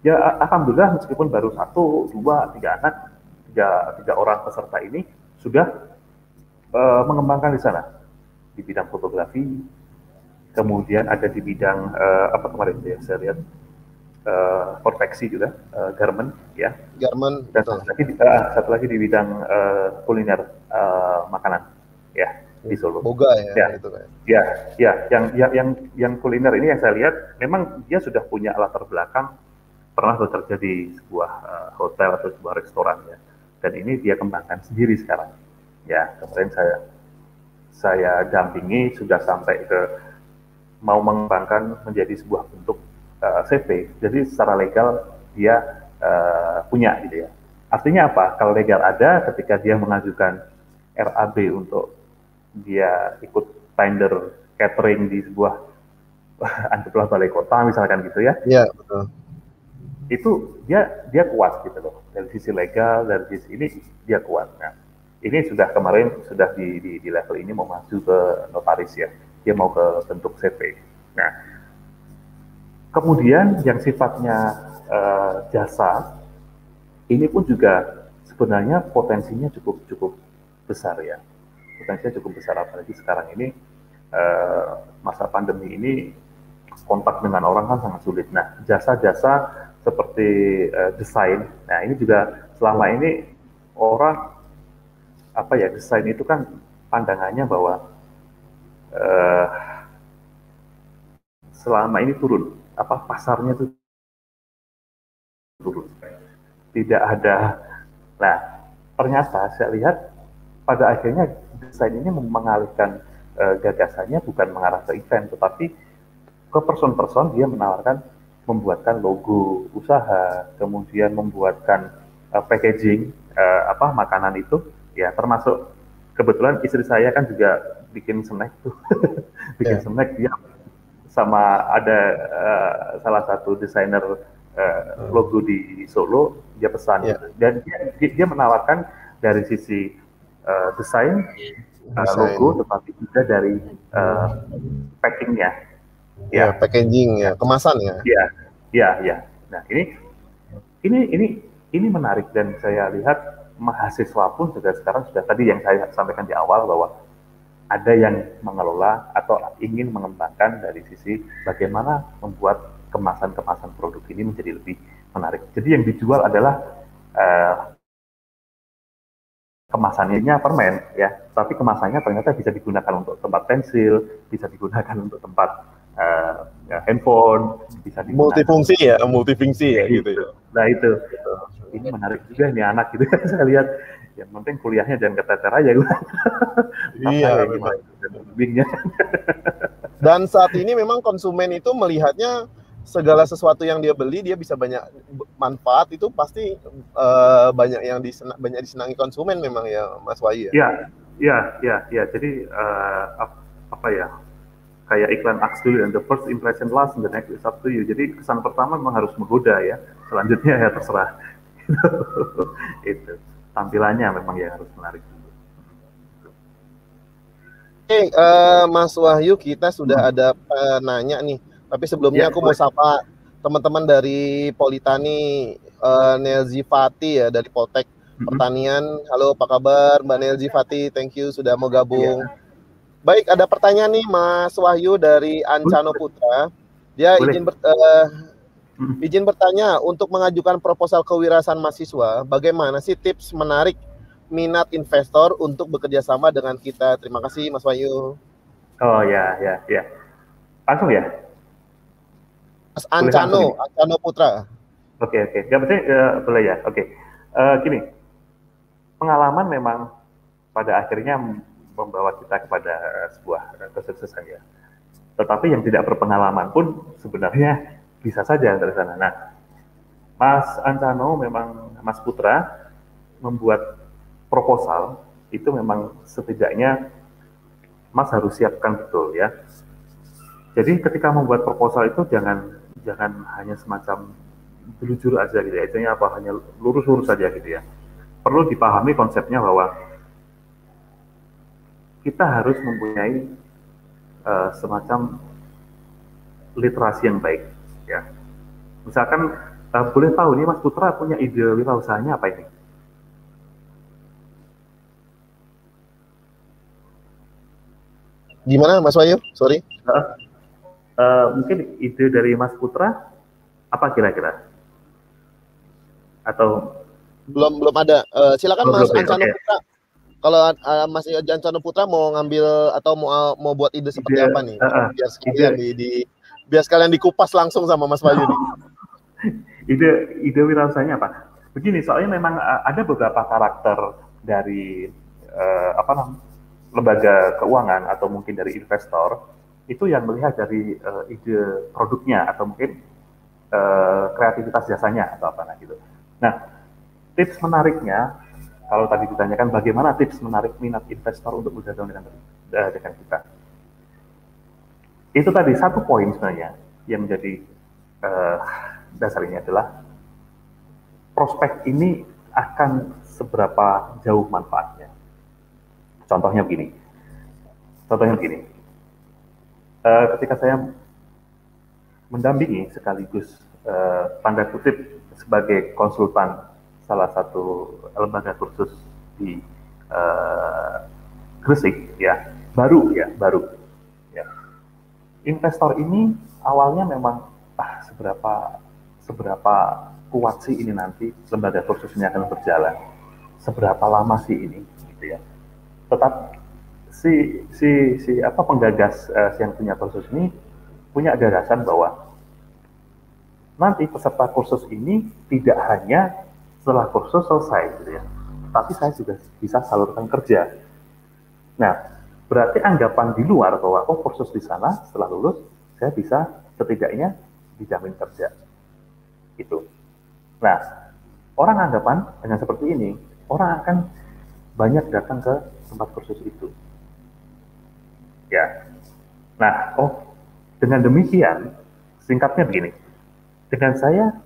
Ya alhamdulillah meskipun baru 1, 2, 3 anak, tiga orang peserta ini sudah mengembangkan di sana di bidang fotografi, kemudian ada di bidang apa kemarin ya saya lihat konveksi juga, garment ya. Garment. Dan satu lagi di bidang kuliner makanan ya di Solo. Boga ya. Itu kan. Yang kuliner ini yang saya lihat memang dia sudah punya latar belakang pernah bekerja di sebuah hotel atau sebuah restoran ya, dan ini dia kembangkan sendiri sekarang ya. Kemarin saya dampingi sudah sampai ke mau mengembangkan menjadi sebuah bentuk CV, jadi secara legal dia punya gitu ya. Artinya apa? Kalau legal ada, ketika dia mengajukan RAB untuk dia ikut tender catering di sebuah anggaplah balai kota misalkan gitu ya. Iya betul. Itu dia kuat gitu loh, dari sisi legal, dari sisi ini dia kuat. Nah ini sudah kemarin sudah di level ini mau maju ke notaris ya, dia mau ke bentuk CV. Nah kemudian yang sifatnya jasa ini pun juga sebenarnya potensinya cukup besar ya, potensinya cukup besar, apalagi sekarang ini masa pandemi ini kontak dengan orang kan sangat sulit. Nah jasa-jasa seperti desain, nah ini juga selama ini orang desain itu kan pandangannya bahwa selama ini turun, pasarnya itu turun, tidak ada. Nah ternyata saya lihat pada akhirnya desain ini mengalihkan gagasannya bukan mengarah ke event, tetapi ke person-person. Dia membuatkan logo usaha, kemudian membuatkan packaging makanan itu ya, termasuk kebetulan istri saya kan juga bikin snack tuh. Bikin snack dia sama ada salah satu desainer logo di Solo, dia pesan gitu. Dan dia menawarkan dari sisi desain logo, tetapi juga dari packingnya. Ya, packaging ya, kemasan ya. Iya. Nah, ini menarik, dan saya lihat mahasiswa pun juga sekarang sudah, tadi yang saya sampaikan di awal bahwa ada yang mengelola atau ingin mengembangkan dari sisi bagaimana membuat kemasan-kemasan produk ini menjadi lebih menarik. Jadi yang dijual adalah kemasannya permen ya, tapi kemasannya ternyata bisa digunakan untuk tempat pensil, bisa digunakan untuk tempat handphone, bisa digunakan multifungsi ya gitu ya. Nah itu ini menarik juga nih anak gitu. Saya lihat, yang penting kuliahnya jangan keteter aja gue. Iya, memang. Dan saat ini memang konsumen itu melihatnya segala sesuatu yang dia beli dia bisa banyak manfaat, itu pasti banyak disenangi konsumen memang ya Mas Wahyu ya. Ya. Jadi apa ya, kayak iklan Axe dulu, and the first impression last and the next is up to you. Jadi kesan pertama memang harus menggoda ya, selanjutnya ya terserah. Itu tampilannya memang yang harus menarik. Oke, Mas Wahyu, kita sudah ada penanya nih. Tapi sebelumnya aku mau sapa teman-teman dari Politani, Nelzi Fati ya dari Poltek Pertanian. Halo, apa kabar Mbak Nelzi Fati? Thank you sudah mau gabung. Baik, ada pertanyaan nih Mas Wahyu dari Ancano Putra. Dia izin bertanya, untuk mengajukan proposal kewirausahaan mahasiswa, bagaimana sih tips menarik minat investor untuk bekerja sama dengan kita? Terima kasih Mas Wahyu. Oh ya. Langsung ya? Mas Ancano Putra. Oke. Ya berarti boleh ya. Oke. Gini, pengalaman memang pada akhirnya membawa kita kepada sebuah kesuksesan ya. Tetapi yang tidak berpengalaman pun sebenarnya bisa saja dari sana. Nah, Mas Ancano memang Mas Putra membuat proposal itu memang setidaknya Mas harus siapkan betul ya. Jadi ketika membuat proposal itu jangan hanya semacam jujur aja gitu ya. Itunya apa, hanya lurus-lurus saja gitu ya. Perlu dipahami konsepnya bahwa kita harus mempunyai semacam literasi yang baik ya. Misalkan boleh tahu nih Mas Putra punya ide wirausahanya apa ini? Gimana Mas Wahyu? Sorry. Mungkin ide dari Mas Putra apa kira-kira? Atau belum ada. Silakan Mas Ancano Putra. Kalau Mas Ancano Putra mau ngambil atau mau buat ide seperti apa nih? Biar sekalian biar sekalian dikupas langsung sama Mas Wahyu nih. Ide wirausahanya apa? Begini, soalnya memang ada beberapa karakter dari lembaga keuangan atau mungkin dari investor itu yang melihat dari ide produknya atau mungkin kreativitas jasanya atau apa gitu. Nah, tips menariknya kalau tadi ditanyakan bagaimana tips menarik minat investor untuk bergabung dengan kita. Itu tadi satu poin sebenarnya yang menjadi dasar ini adalah prospek ini akan seberapa jauh manfaatnya. Contohnya begini. Ketika saya mendampingi sekaligus tanda kutip sebagai konsultan salah satu lembaga kursus di Gresik ya, baru. Investor ini awalnya memang seberapa kuat sih ini nanti lembaga kursus ini akan berjalan, seberapa lama sih ini gitu ya. Tetap si penggagas yang punya kursus ini punya gagasan bahwa nanti peserta kursus ini tidak hanya setelah kursus selesai gitu ya, tapi saya juga bisa salurkan kerja. Nah, berarti anggapan di luar bahwa kursus di sana setelah lulus saya bisa setidaknya dijamin kerja gitu. Nah, orang anggapan dengan seperti ini, orang akan banyak datang ke tempat kursus itu ya. Nah, dengan demikian singkatnya begini, dengan saya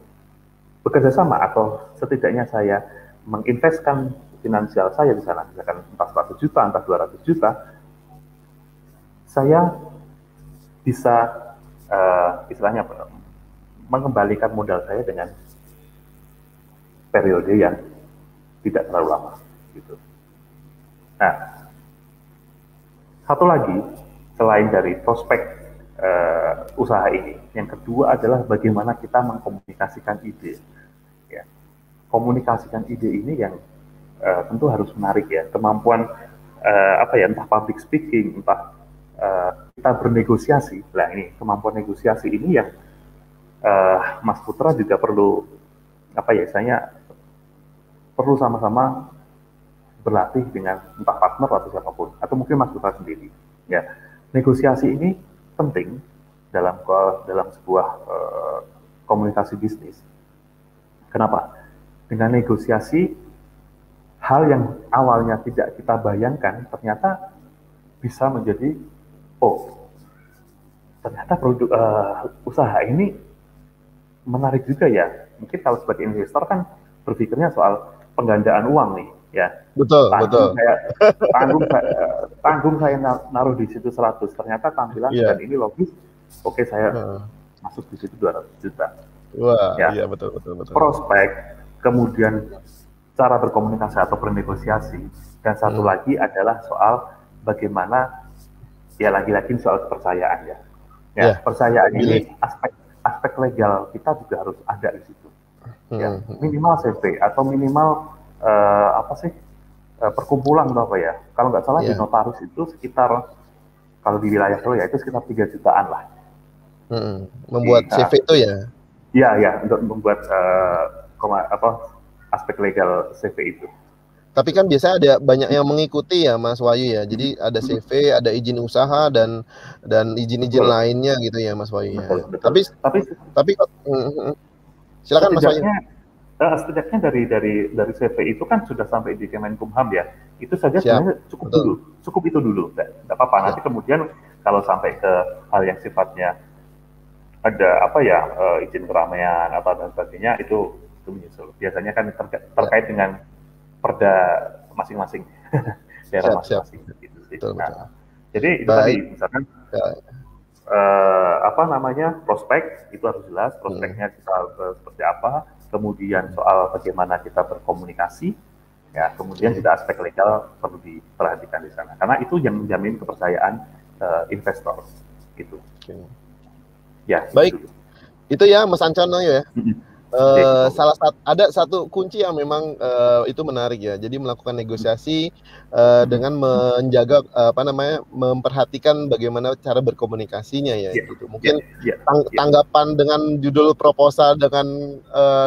bekerja sama atau setidaknya saya menginvestkan finansial saya di sana, misalkan entah 100 juta, entah 200 juta, saya bisa istilahnya mengembalikan modal saya dengan periode yang tidak terlalu lama gitu. Nah, satu lagi selain dari prospek usaha ini, yang kedua adalah bagaimana kita mengkomunikasikan ide. Ya. Komunikasikan ide ini yang tentu harus menarik ya, kemampuan entah public speaking, entah kita bernegosiasi. Nah, ini kemampuan negosiasi ini yang Mas Putra juga perlu istilahnya perlu sama-sama berlatih dengan entah partner atau siapapun, atau mungkin Mas Putra sendiri. Ya, negosiasi ini penting dalam sebuah komunikasi bisnis. Kenapa? Dengan negosiasi, hal yang awalnya tidak kita bayangkan ternyata bisa menjadi, oh, ternyata produk usaha ini menarik juga ya. Mungkin kalau sebagai investor kan berpikirnya soal penggandaan uang nih, ya. Betul. Tanggung saya naruh di situ 100, ternyata tampilan dan ini logis, oke, saya masuk di situ 200 juta. Wah, ya. Iya betul. Prospek, kemudian cara berkomunikasi atau bernegosiasi, dan satu lagi adalah soal bagaimana, ya lagi-lagi soal kepercayaan ya. Percayaan ini aspek legal kita juga harus ada di situ. Ya, minimal CV atau minimal perkumpulan atau apa ya. Kalau nggak salah di notaris itu sekitar, kalau di wilayah Solo ya itu sekitar 3 jutaan lah. Membuat CV itu ya? Iya, untuk membuat aspek legal CV itu. Tapi kan biasanya ada banyak yang mengikuti ya Mas Wahyu ya. Jadi ada CV, ada izin usaha dan izin-izin lainnya gitu ya Mas Wahyu ya. Betul. Tapi silakan Mas Wahyu. Setidaknya dari CV itu kan sudah sampai di Kemenkumham ya. Itu saja sebenarnya cukup itu dulu. Nggak apa-apa. Nanti kemudian kalau sampai ke hal yang sifatnya ada izin keramaian atau dan sebagainya, itu menyusul. Biasanya kan terkait dengan perda masing-masing daerah masing-masing gitu sih. Betul. Jadi itu tadi misalkan prospek itu harus jelas, prospeknya kita seperti apa, kemudian soal bagaimana kita berkomunikasi, ya, kemudian juga aspek legal perlu diperhatikan di sana, karena itu yang menjamin kepercayaan investor gitu. Ya. Baik, itu ya Mas Ancono ya. Ada satu kunci yang memang itu menarik ya. Jadi melakukan negosiasi dengan menjaga memperhatikan bagaimana cara berkomunikasinya ya. Gitu. Mungkin tanggapan dengan judul proposal dengan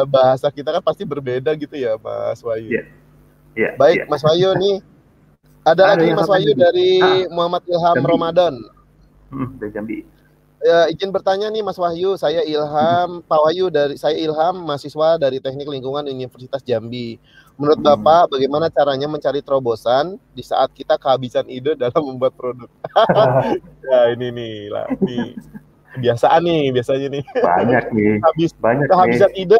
bahasa kita kan pasti berbeda gitu ya, Mas Wahyu. Baik, Mas Wahyu nih. Ada lagi Mas Wahyu dari Muhammad Ilham Ramadan. Dari Jambi. Izin bertanya nih Mas Wahyu, saya Ilham, mahasiswa dari Teknik Lingkungan Universitas Jambi. Menurut Bapak, bagaimana caranya mencari terobosan di saat kita kehabisan ide dalam membuat produk? Ya ini nih kebiasaan nih biasanya nih. Banyak nih. Kehabisan ide.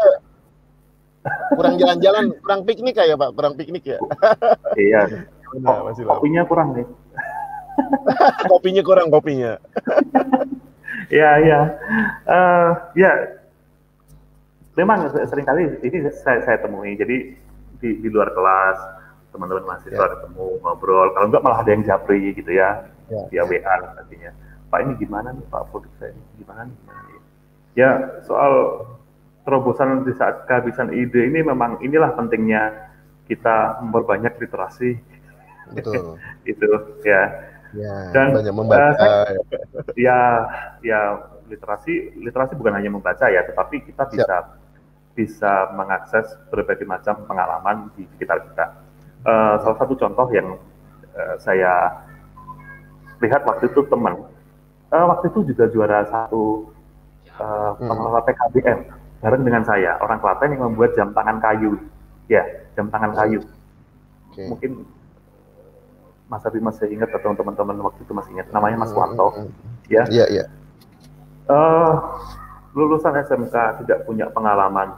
Kurang jalan-jalan, kurang piknik ya Pak, kurang piknik ya. Iya. Kopinya kurang nih. Kopinya. Ya, memang seringkali ini saya temui. Jadi di luar kelas teman-teman mahasiswa ketemu ngobrol. Kalau enggak malah ada yang japri gitu ya, via WA artinya. Pak ini gimana nih Pak, produk saya ini gimana nih? Ya, soal terobosan di saat kehabisan ide ini memang inilah pentingnya kita memperbanyak literasi. Betul. Itu ya. Dan banyak membaca. Literasi bukan hanya membaca ya, tetapi kita bisa mengakses berbagai macam pengalaman di sekitar kita. Salah satu contoh yang saya lihat waktu itu teman, waktu itu juga juara satu pengelola PKBM bareng dengan saya, orang Klaten yang membuat jam tangan kayu. Ya, jam tangan kayu. Mungkin Mas Abi masih ingat atau teman-teman waktu itu masih ingat, namanya Mas Wanto. Ya. Lulusan SMK, tidak punya pengalaman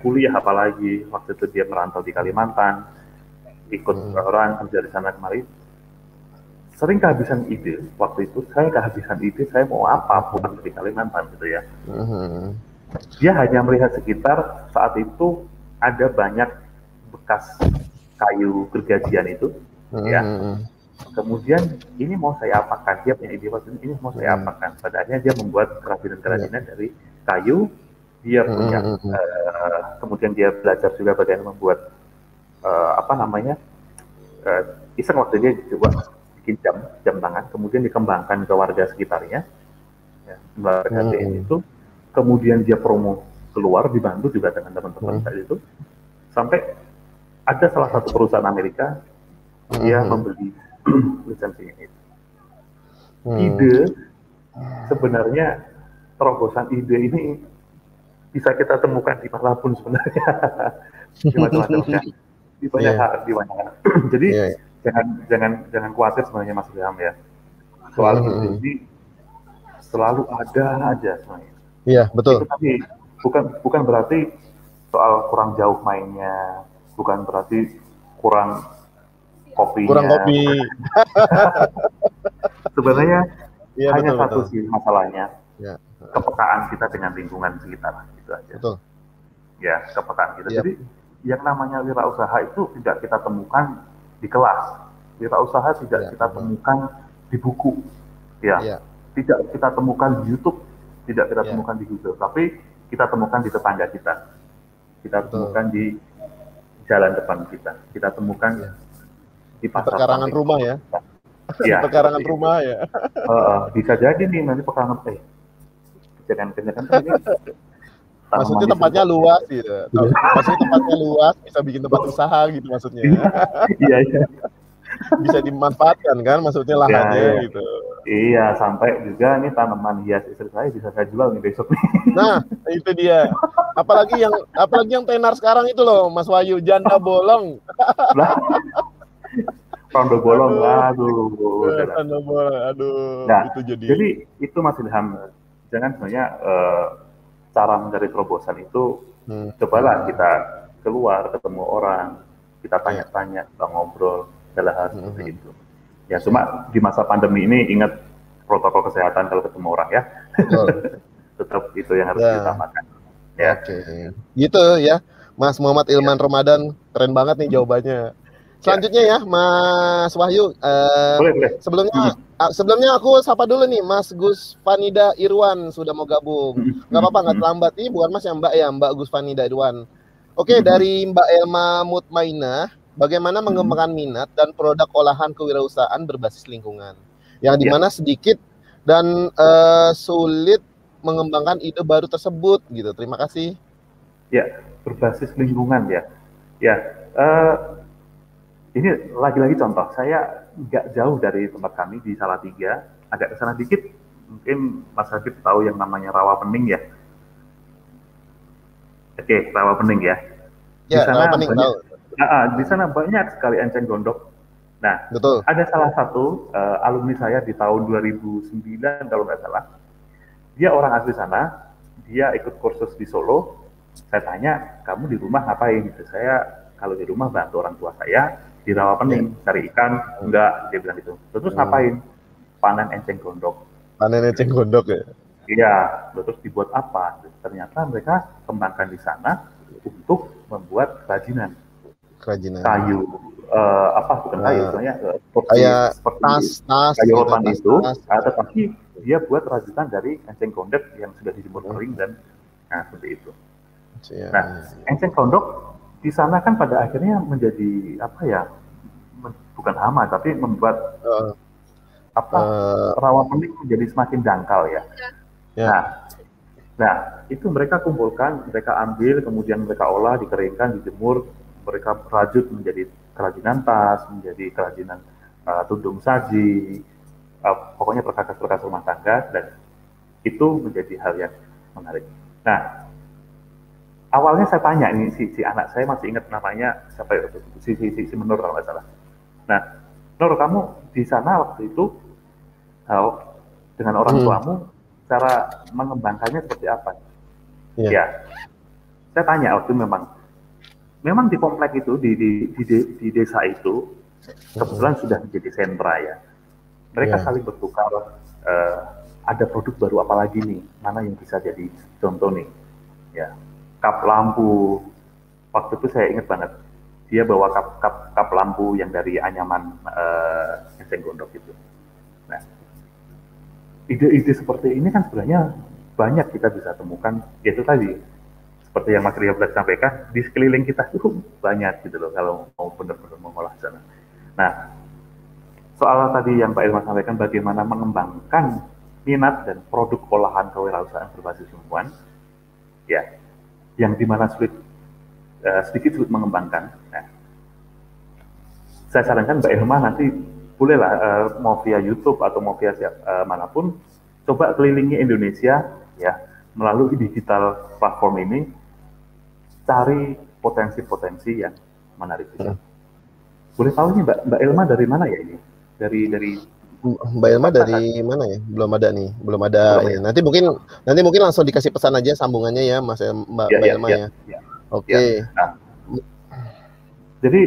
kuliah, apalagi waktu itu dia merantau di Kalimantan, ikut orang kerja di sana kemari. Sering kehabisan ide. Waktu itu saya kehabisan ide, saya mau apa pulang di Kalimantan gitu ya. Dia hanya melihat sekitar, saat itu ada banyak bekas kayu gergajian itu. Ya, kemudian ini mau saya apakan, dia punya ide ini mau saya apakan. Padahalnya dia membuat kerajinan-kerajinan dari kayu. Dia punya, kemudian dia belajar juga bagaimana membuat iseng waktu dia coba bikin jam tangan, kemudian dikembangkan ke warga sekitarnya. Ya, itu, kemudian dia promo keluar, dibantu juga dengan teman-teman saat itu, sampai ada salah satu perusahaan Amerika dia membeli lisensinya itu. Ide sebenarnya terobosan ide ini bisa kita temukan di manapun sebenarnya, di macam-macamnya, di banyak hal, di banyak hal. Jadi jangan khawatir sebenarnya Mas Ilham ya, soal ide ini selalu ada aja sebenarnya. Iya, betul. Itu tapi bukan berarti soal kurang jauh mainnya, bukan berarti kurang kopinya. Kurang kopi. Sebenarnya ya, hanya betul, satu sih masalahnya, ya. kepekaan kita dengan lingkungan sekitar, gitu aja. Betul. Ya, kepekaan kita. Yep. Jadi yang namanya wirausaha itu tidak kita temukan di kelas, wirausaha tidak kita temukan di buku, ya. Tidak kita temukan di YouTube, tidak kita temukan di Google, tapi kita temukan di tetangga kita temukan di jalan depan kita temukan di pasar. Pekarangan rumah ya. Ya, pekarangan rumah ya. Bisa jadi nih nanti pekarangan kejadian ini. Maksudnya tempatnya luas gitu. Maksudnya tempatnya luas, bisa bikin tempat usaha gitu maksudnya. Iya. Bisa dimanfaatkan kan maksudnya lahannya gitu. Iya, sampai juga nih tanaman hias istri saya bisa saya jual nih besok nih. Nah, itu dia. Apalagi yang tenar sekarang itu loh, Mas Wahyu, janda bolong. Rondo bolong, aduh. Nah, itu jadi itu Mas Ilham, jangan sebenarnya cara mencari terobosan itu, cobalah kita keluar, ketemu orang, kita tanya-tanya, kita ngobrol, segala hal seperti itu. Ya, cuma di masa pandemi ini ingat protokol kesehatan kalau ketemu orang ya. Tetap itu yang harus diutamakan. Ya. Oke. Gitu ya, Mas Muhammad Ilman Ramadan, keren banget nih jawabannya. Selanjutnya ya, Mas Wahyu. Boleh. Sebelumnya aku sapa dulu nih, Mas Gus Fanida Irwan sudah mau gabung. Nggak apa-apa, nggak terlambat nih, bukan Mas yang Mbak Gus Fanida Irwan. Oke, dari Mbak Elma Mutmainah, bagaimana mengembangkan minat dan produk olahan kewirausahaan berbasis lingkungan, yang dimana sedikit dan sulit mengembangkan ide baru tersebut gitu. Terima kasih. Ya, berbasis lingkungan ya. Ya. Ini lagi-lagi contoh, saya nggak jauh dari tempat kami di Salatiga, agak ke sana dikit, mungkin Mas Habib tahu yang namanya Rawa Pening ya. Oke, Rawa Pening ya. Di sana Pening, tahu. Di sana banyak sekali enceng gondok. Nah, betul. Ada salah satu alumni saya di tahun 2009 kalau nggak salah. Dia orang asli sana, dia ikut kursus di Solo. Saya tanya, kamu di rumah ngapain? Saya kalau di rumah bantu orang tua saya di Rawa Pening, cari ikan, enggak, dia bilang gitu. Terus ngapain? Panen enceng gondok. Panen enceng gondok ya? Iya, terus dibuat apa? Ternyata mereka kembangkan di sana untuk membuat kerajinan. Kayu, bukan kayu, soalnya seperti tas, kayu rotan itu, tetapi dia buat rajutan dari enceng gondok yang sudah dijemur kering dan seperti itu. Nah, enceng gondok di sana kan pada akhirnya menjadi bukan hama tapi membuat Rawa Pening menjadi semakin dangkal ya. Nah itu mereka kumpulkan, mereka ambil, kemudian mereka olah, dikeringkan, dijemur, mereka rajut menjadi kerajinan tas, menjadi kerajinan tudung saji, pokoknya perkakas-perkakas rumah tangga, dan itu menjadi hal yang menarik. Nah, awalnya saya tanya nih si anak saya masih ingat namanya siapa itu, si Menur kalau nggak salah. Nah, Nur, kamu di sana waktu itu dengan orang tuamu cara mengembangkannya seperti apa? Ya, saya tanya waktu memang di komplek itu di desa itu kebetulan sudah menjadi sentra ya. Mereka saling bertukar, ada produk baru apa lagi nih, mana yang bisa jadi contoh nih, ya. Kap lampu, waktu itu saya ingat banget, dia bawa kap lampu yang dari anyaman enceng gondok itu. Nah, ide-ide seperti ini kan sebenarnya banyak kita bisa temukan, yaitu tadi, seperti yang Mas Rio sampaikan, di sekeliling kita itu banyak gitu loh, kalau mau benar-benar mengolah sana. Nah, soal tadi yang Pak Ilman sampaikan, bagaimana mengembangkan minat dan produk olahan kewirausahaan berbasis lingkungan, ya, yang dimana sedikit sulit mengembangkan. Nah, saya sarankan Mbak Irma nanti bolehlah mau via YouTube atau mau via manapun, coba kelilingi Indonesia ya melalui digital platform ini, cari potensi-potensi yang menarik di sana. Boleh tahu nih Mbak Ilma dari mana ya ini? Dari Mbak Ilma dari mana ya? Belum ada nih, belum ada. Belum, ya? Nanti mungkin langsung dikasih pesan aja sambungannya ya, Mas Mbak Ilma ya. Oke. Nah, jadi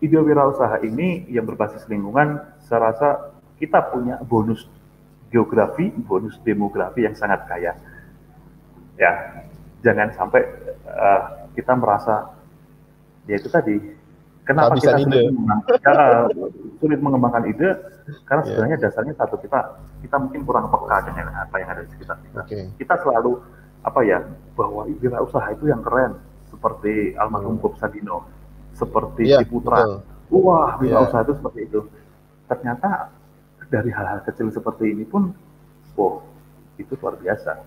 ide wirausaha ini yang berbasis lingkungan, saya rasa kita punya bonus geografi, bonus demografi yang sangat kaya. Ya, jangan sampai kita merasa ya itu tadi. Kenapa kita sulit mengembangkan ide? Karena sebenarnya dasarnya satu, kita mungkin kurang peka dengan apa yang ada di sekitar kita. Kita selalu bahwa wirausaha itu yang keren, seperti almarhum Bob Sadino, seperti Ciputra. Wah, wirausaha itu seperti itu. Ternyata dari hal-hal kecil seperti ini pun, itu luar biasa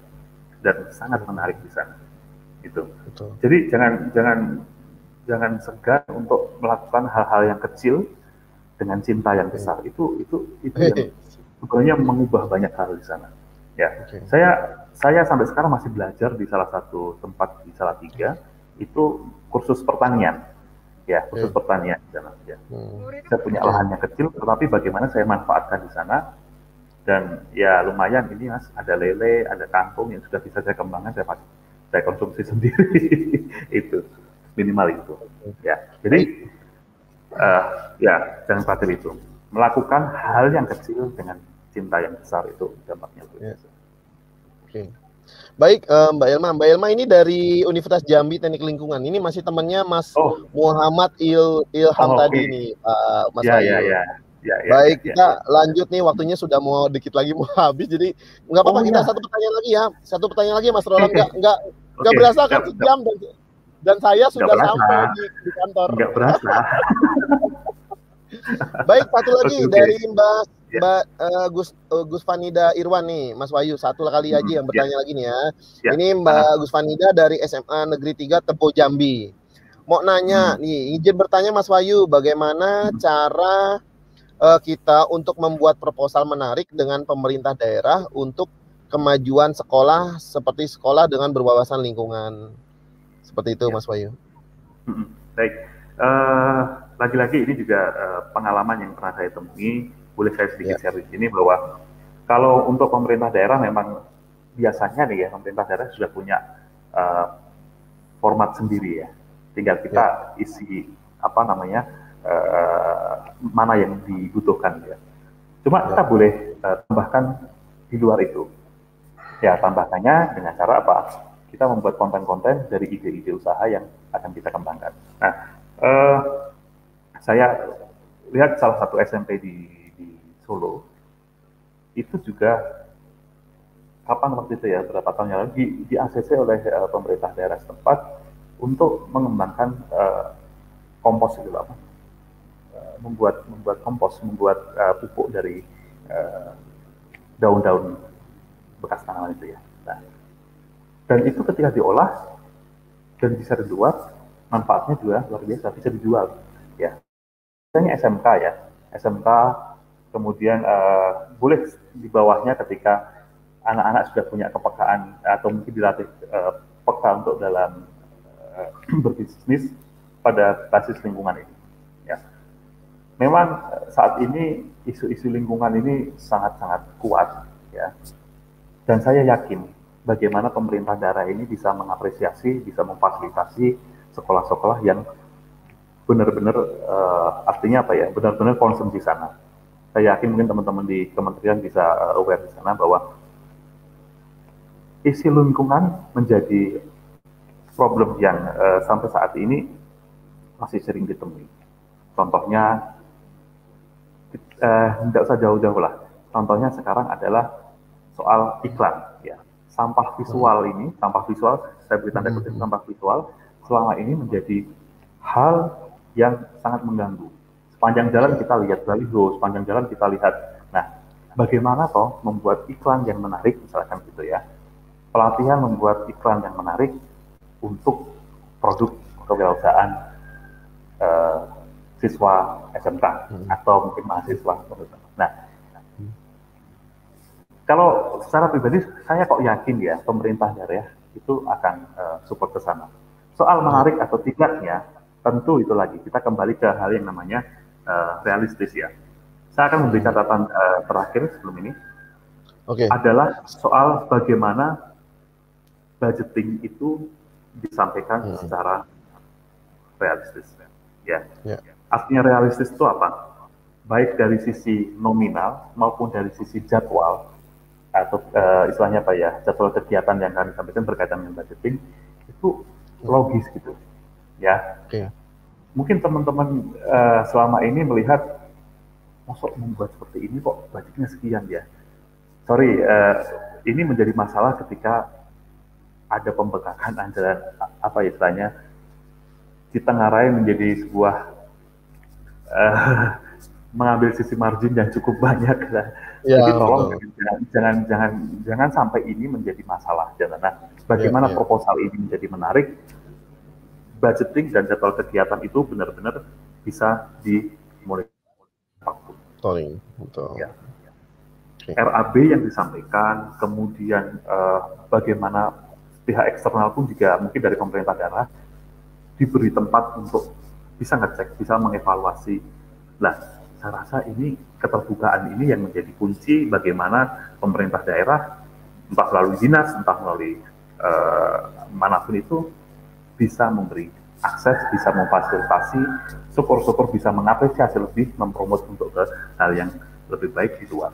dan sangat menarik di sana. Gitu. Jadi jangan segan untuk melakukan hal-hal yang kecil dengan cinta yang besar. Itu yang sebenarnya mengubah banyak hal di sana. Ya, saya sampai sekarang masih belajar di salah satu tempat di Salatiga, itu kursus pertanian. Ya, kursus pertanian di sana. Ya. Saya punya lahan yang kecil, tetapi bagaimana saya manfaatkan di sana. Dan ya lumayan ini Mas, ada lele, ada kangkung yang sudah bisa saya kembangkan, saya konsumsi sendiri. Itu minimal itu. Ya, jadi jangan khawatir itu. Melakukan hal yang kecil dengan cinta yang besar itu dampaknya. Baik, Mbak Ilma ini dari Universitas Jambi Teknik Lingkungan. Ini masih temannya Mas Muhammad Ilham tadi nih, Mas Bayu. Baik, kita lanjut nih, waktunya sudah mau dikit lagi mau habis, jadi nggak apa-apa, kita satu pertanyaan lagi ya, Mas Roland. Nggak berasa kan sejam dan saya sudah sampai di kantor. Nggak berasa. Baik, satu lagi dari Mbak Gusvanida Irwan nih, Mas Wahyu, satu kali aja yang bertanya lagi nih ya. Ini Mbak Gusvanida dari SMA Negeri 3 Tebo Jambi. Mau nanya nih, izin bertanya Mas Wahyu, bagaimana cara kita untuk membuat proposal menarik dengan pemerintah daerah untuk kemajuan sekolah seperti sekolah dengan berwawasan lingkungan. Seperti itu, Mas Wahyu. Baik, lagi-lagi ini juga pengalaman yang pernah saya temui. Boleh saya sedikit share di sini bahwa kalau untuk pemerintah daerah memang biasanya nih ya, pemerintah daerah sudah punya format sendiri ya. Tinggal kita isi mana yang dibutuhkan ya. Cuma kita boleh tambahkan di luar itu. Ya, tambahkannya dengan cara apa? Kita membuat konten-konten dari ide-ide usaha yang akan kita kembangkan. Nah, saya lihat salah satu SMP di Solo, itu juga kapan waktu itu ya, berapa tahun yang lalu, di ACC oleh pemerintah daerah setempat untuk mengembangkan kompos itu apa? Membuat kompos, membuat pupuk dari daun-daun bekas tanaman itu ya. Nah, dan itu ketika diolah dan bisa dijual, manfaatnya juga luar biasa, bisa dijual. Ya, misalnya SMK ya, SMK kemudian boleh di bawahnya ketika anak-anak sudah punya kepekaan atau mungkin dilatih peka untuk dalam berbisnis pada basis lingkungan ini. Ya, memang saat ini isu-isu lingkungan ini sangat-sangat kuat ya, dan saya yakin bagaimana pemerintah daerah ini bisa mengapresiasi, bisa memfasilitasi sekolah-sekolah yang benar-benar artinya apa ya, benar-benar concern di sana. Saya yakin mungkin teman-teman di kementerian bisa aware di sana bahwa isu lingkungan menjadi problem yang sampai saat ini masih sering ditemui. Contohnya, tidak usah jauh-jauh lah. Contohnya sekarang adalah soal iklan, ya. Sampah visual ini, saya beri tanda kutip, sampah visual selama ini menjadi hal yang sangat mengganggu. Sepanjang jalan kita lihat baliho, sepanjang jalan kita lihat. Nah, bagaimana toh membuat iklan yang menarik, misalkan gitu ya. Pelatihan membuat iklan yang menarik untuk produk kewirausahaan siswa SMK atau mungkin mahasiswa. Nah, kalau secara pribadi saya kok yakin ya pemerintah daerah itu akan support ke sana. Soal menarik atau tidaknya, tentu itu lagi kita kembali ke hal yang namanya realistis ya. Saya akan memberi catatan terakhir sebelum ini adalah soal bagaimana budgeting itu disampaikan secara realistis. Ya. Artinya realistis itu apa? Baik dari sisi nominal maupun dari sisi jadwal atau istilahnya apa ya, jadwal kegiatan yang kami sampaikan berkaitan dengan budgeting itu logis gitu ya. Mungkin teman-teman selama ini melihat masuk membuat seperti ini kok budgetnya sekian ya. Sorry, ini menjadi masalah ketika ada pembengkakan antara apa istilahnya ditengarai menjadi sebuah mengambil sisi margin yang cukup banyak lah. Jadi tolong jangan sampai ini menjadi masalah. Nah, bagaimana proposal ini menjadi menarik, budgeting dan jadwal kegiatan itu benar-benar bisa dimonitor. Ya. RAB yang disampaikan, kemudian bagaimana pihak eksternal pun juga mungkin dari pemerintah daerah diberi tempat untuk bisa ngecek, bisa mengevaluasi. Nah, saya rasa ini keterbukaan ini yang menjadi kunci bagaimana pemerintah daerah, entah melalui dinas, entah melalui manapun itu, bisa memberi akses, bisa memfasilitasi, syukur-syukur bisa mengapresiasi lebih, mempromot untuk ke hal yang lebih baik di luar.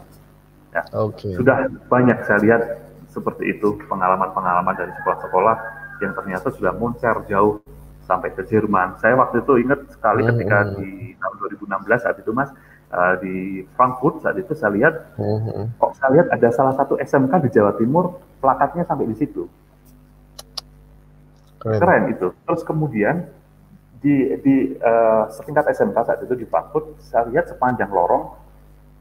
Ya. Sudah banyak saya lihat seperti itu pengalaman-pengalaman dari sekolah-sekolah yang ternyata sudah moncer jauh sampai ke Jerman. Saya waktu itu ingat sekali ketika di tahun 2016 saat itu Mas, di Frankfurt saat itu saya lihat, kok saya lihat ada salah satu SMK di Jawa Timur, plakatnya sampai di situ. Keren itu. Terus kemudian di setingkat SMK saat itu di Frankfurt, saya lihat sepanjang lorong,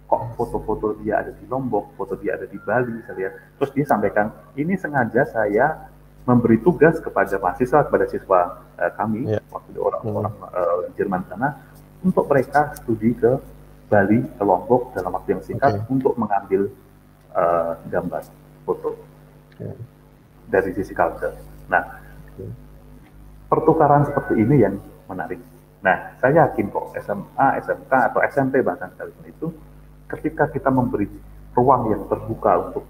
kok foto-foto dia ada di Lombok, foto dia ada di Bali, saya lihat. Terus dia sampaikan, ini sengaja saya memberi tugas kepada mahasiswa, kepada siswa kami, waktu itu orang-orang Jerman sana, untuk mereka studi ke Bali, ke Lombok dalam waktu yang singkat untuk mengambil gambar, foto dari sisi culture. Nah, pertukaran seperti ini yang menarik. Nah, saya yakin kok SMA, SMK, atau SMP bahkan sekalipun itu, ketika kita memberi ruang yang terbuka untuk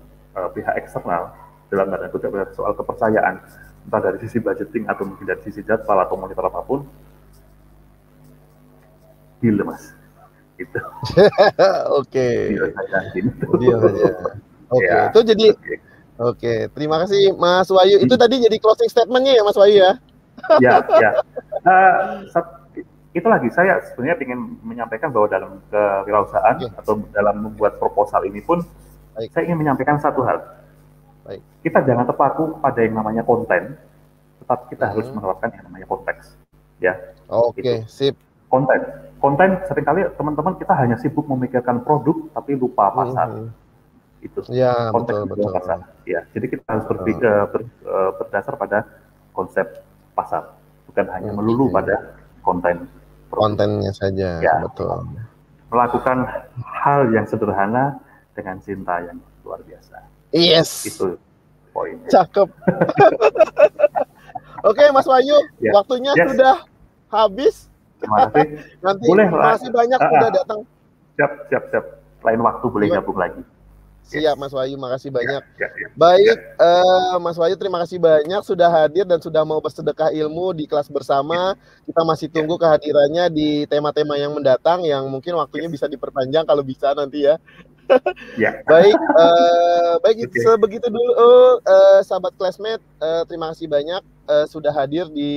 pihak eksternal, dalam tanda kutip soal kepercayaan, entah dari sisi budgeting atau mungkin dari sisi jadwal atau monitor apapun, deal Mas. Gitu. Deal saja. Itu jadi terima kasih Mas Wahyu. Itu tadi jadi closing statement-nya ya Mas Wahyu ya? Ya. Itu lagi, saya sebenarnya ingin menyampaikan bahwa dalam kewirausahaan atau dalam membuat proposal ini pun, saya ingin menyampaikan satu hal. Kita jangan terpaku pada yang namanya konten, tetapi kita harus menerapkan yang namanya konteks. Ya. Sip. Konten seringkali teman-teman kita hanya sibuk memikirkan produk, tapi lupa pasar. Itu. Ya, konteks betul. Pasar. Ya. Jadi kita harus berdasar pada konsep pasar, bukan hanya melulu pada kontennya saja. Ya. Betul. Melakukan hal yang sederhana dengan cinta yang luar biasa. Yes. Itu poinnya. Cakep. Oke, Mas Wahyu, waktunya sudah habis. Terima kasih. Nanti masih banyak sudah datang. Siap. Lain waktu boleh gabung lagi. Siap, Mas Wahyu, makasih banyak. Baik, Mas Wahyu, terima kasih banyak sudah hadir dan sudah mau bersedekah ilmu di kelas bersama. Kita masih tunggu kehadirannya di tema-tema yang mendatang, yang mungkin waktunya bisa diperpanjang kalau bisa nanti ya. Baik, sebegitu dulu sahabat classmate, terima kasih banyak sudah hadir di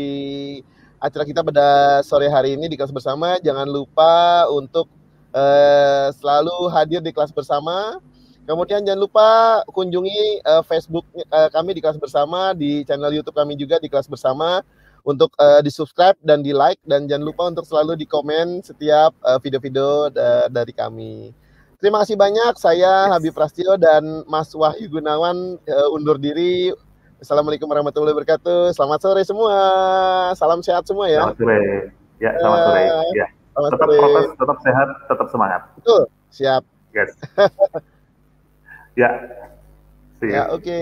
acara kita pada sore hari ini di kelas bersama. Jangan lupa untuk selalu hadir di kelas bersama. Kemudian jangan lupa kunjungi Facebook kami di kelas bersama, di channel YouTube kami juga di kelas bersama, untuk di-subscribe dan di-like, dan jangan lupa untuk selalu di-komen setiap video-video dari kami. Terima kasih banyak, saya Habib Prasetyo dan Mas Wahyu Gunawan undur diri. Assalamualaikum warahmatullahi wabarakatuh. Selamat sore semua. Salam sehat semua ya. Selamat sore. Ya, selamat sore. Ya. Selamat Tetap sore. prokes, tetap sehat, tetap semangat. Betul, siap. Yes. Ya, see Ya, you. oke.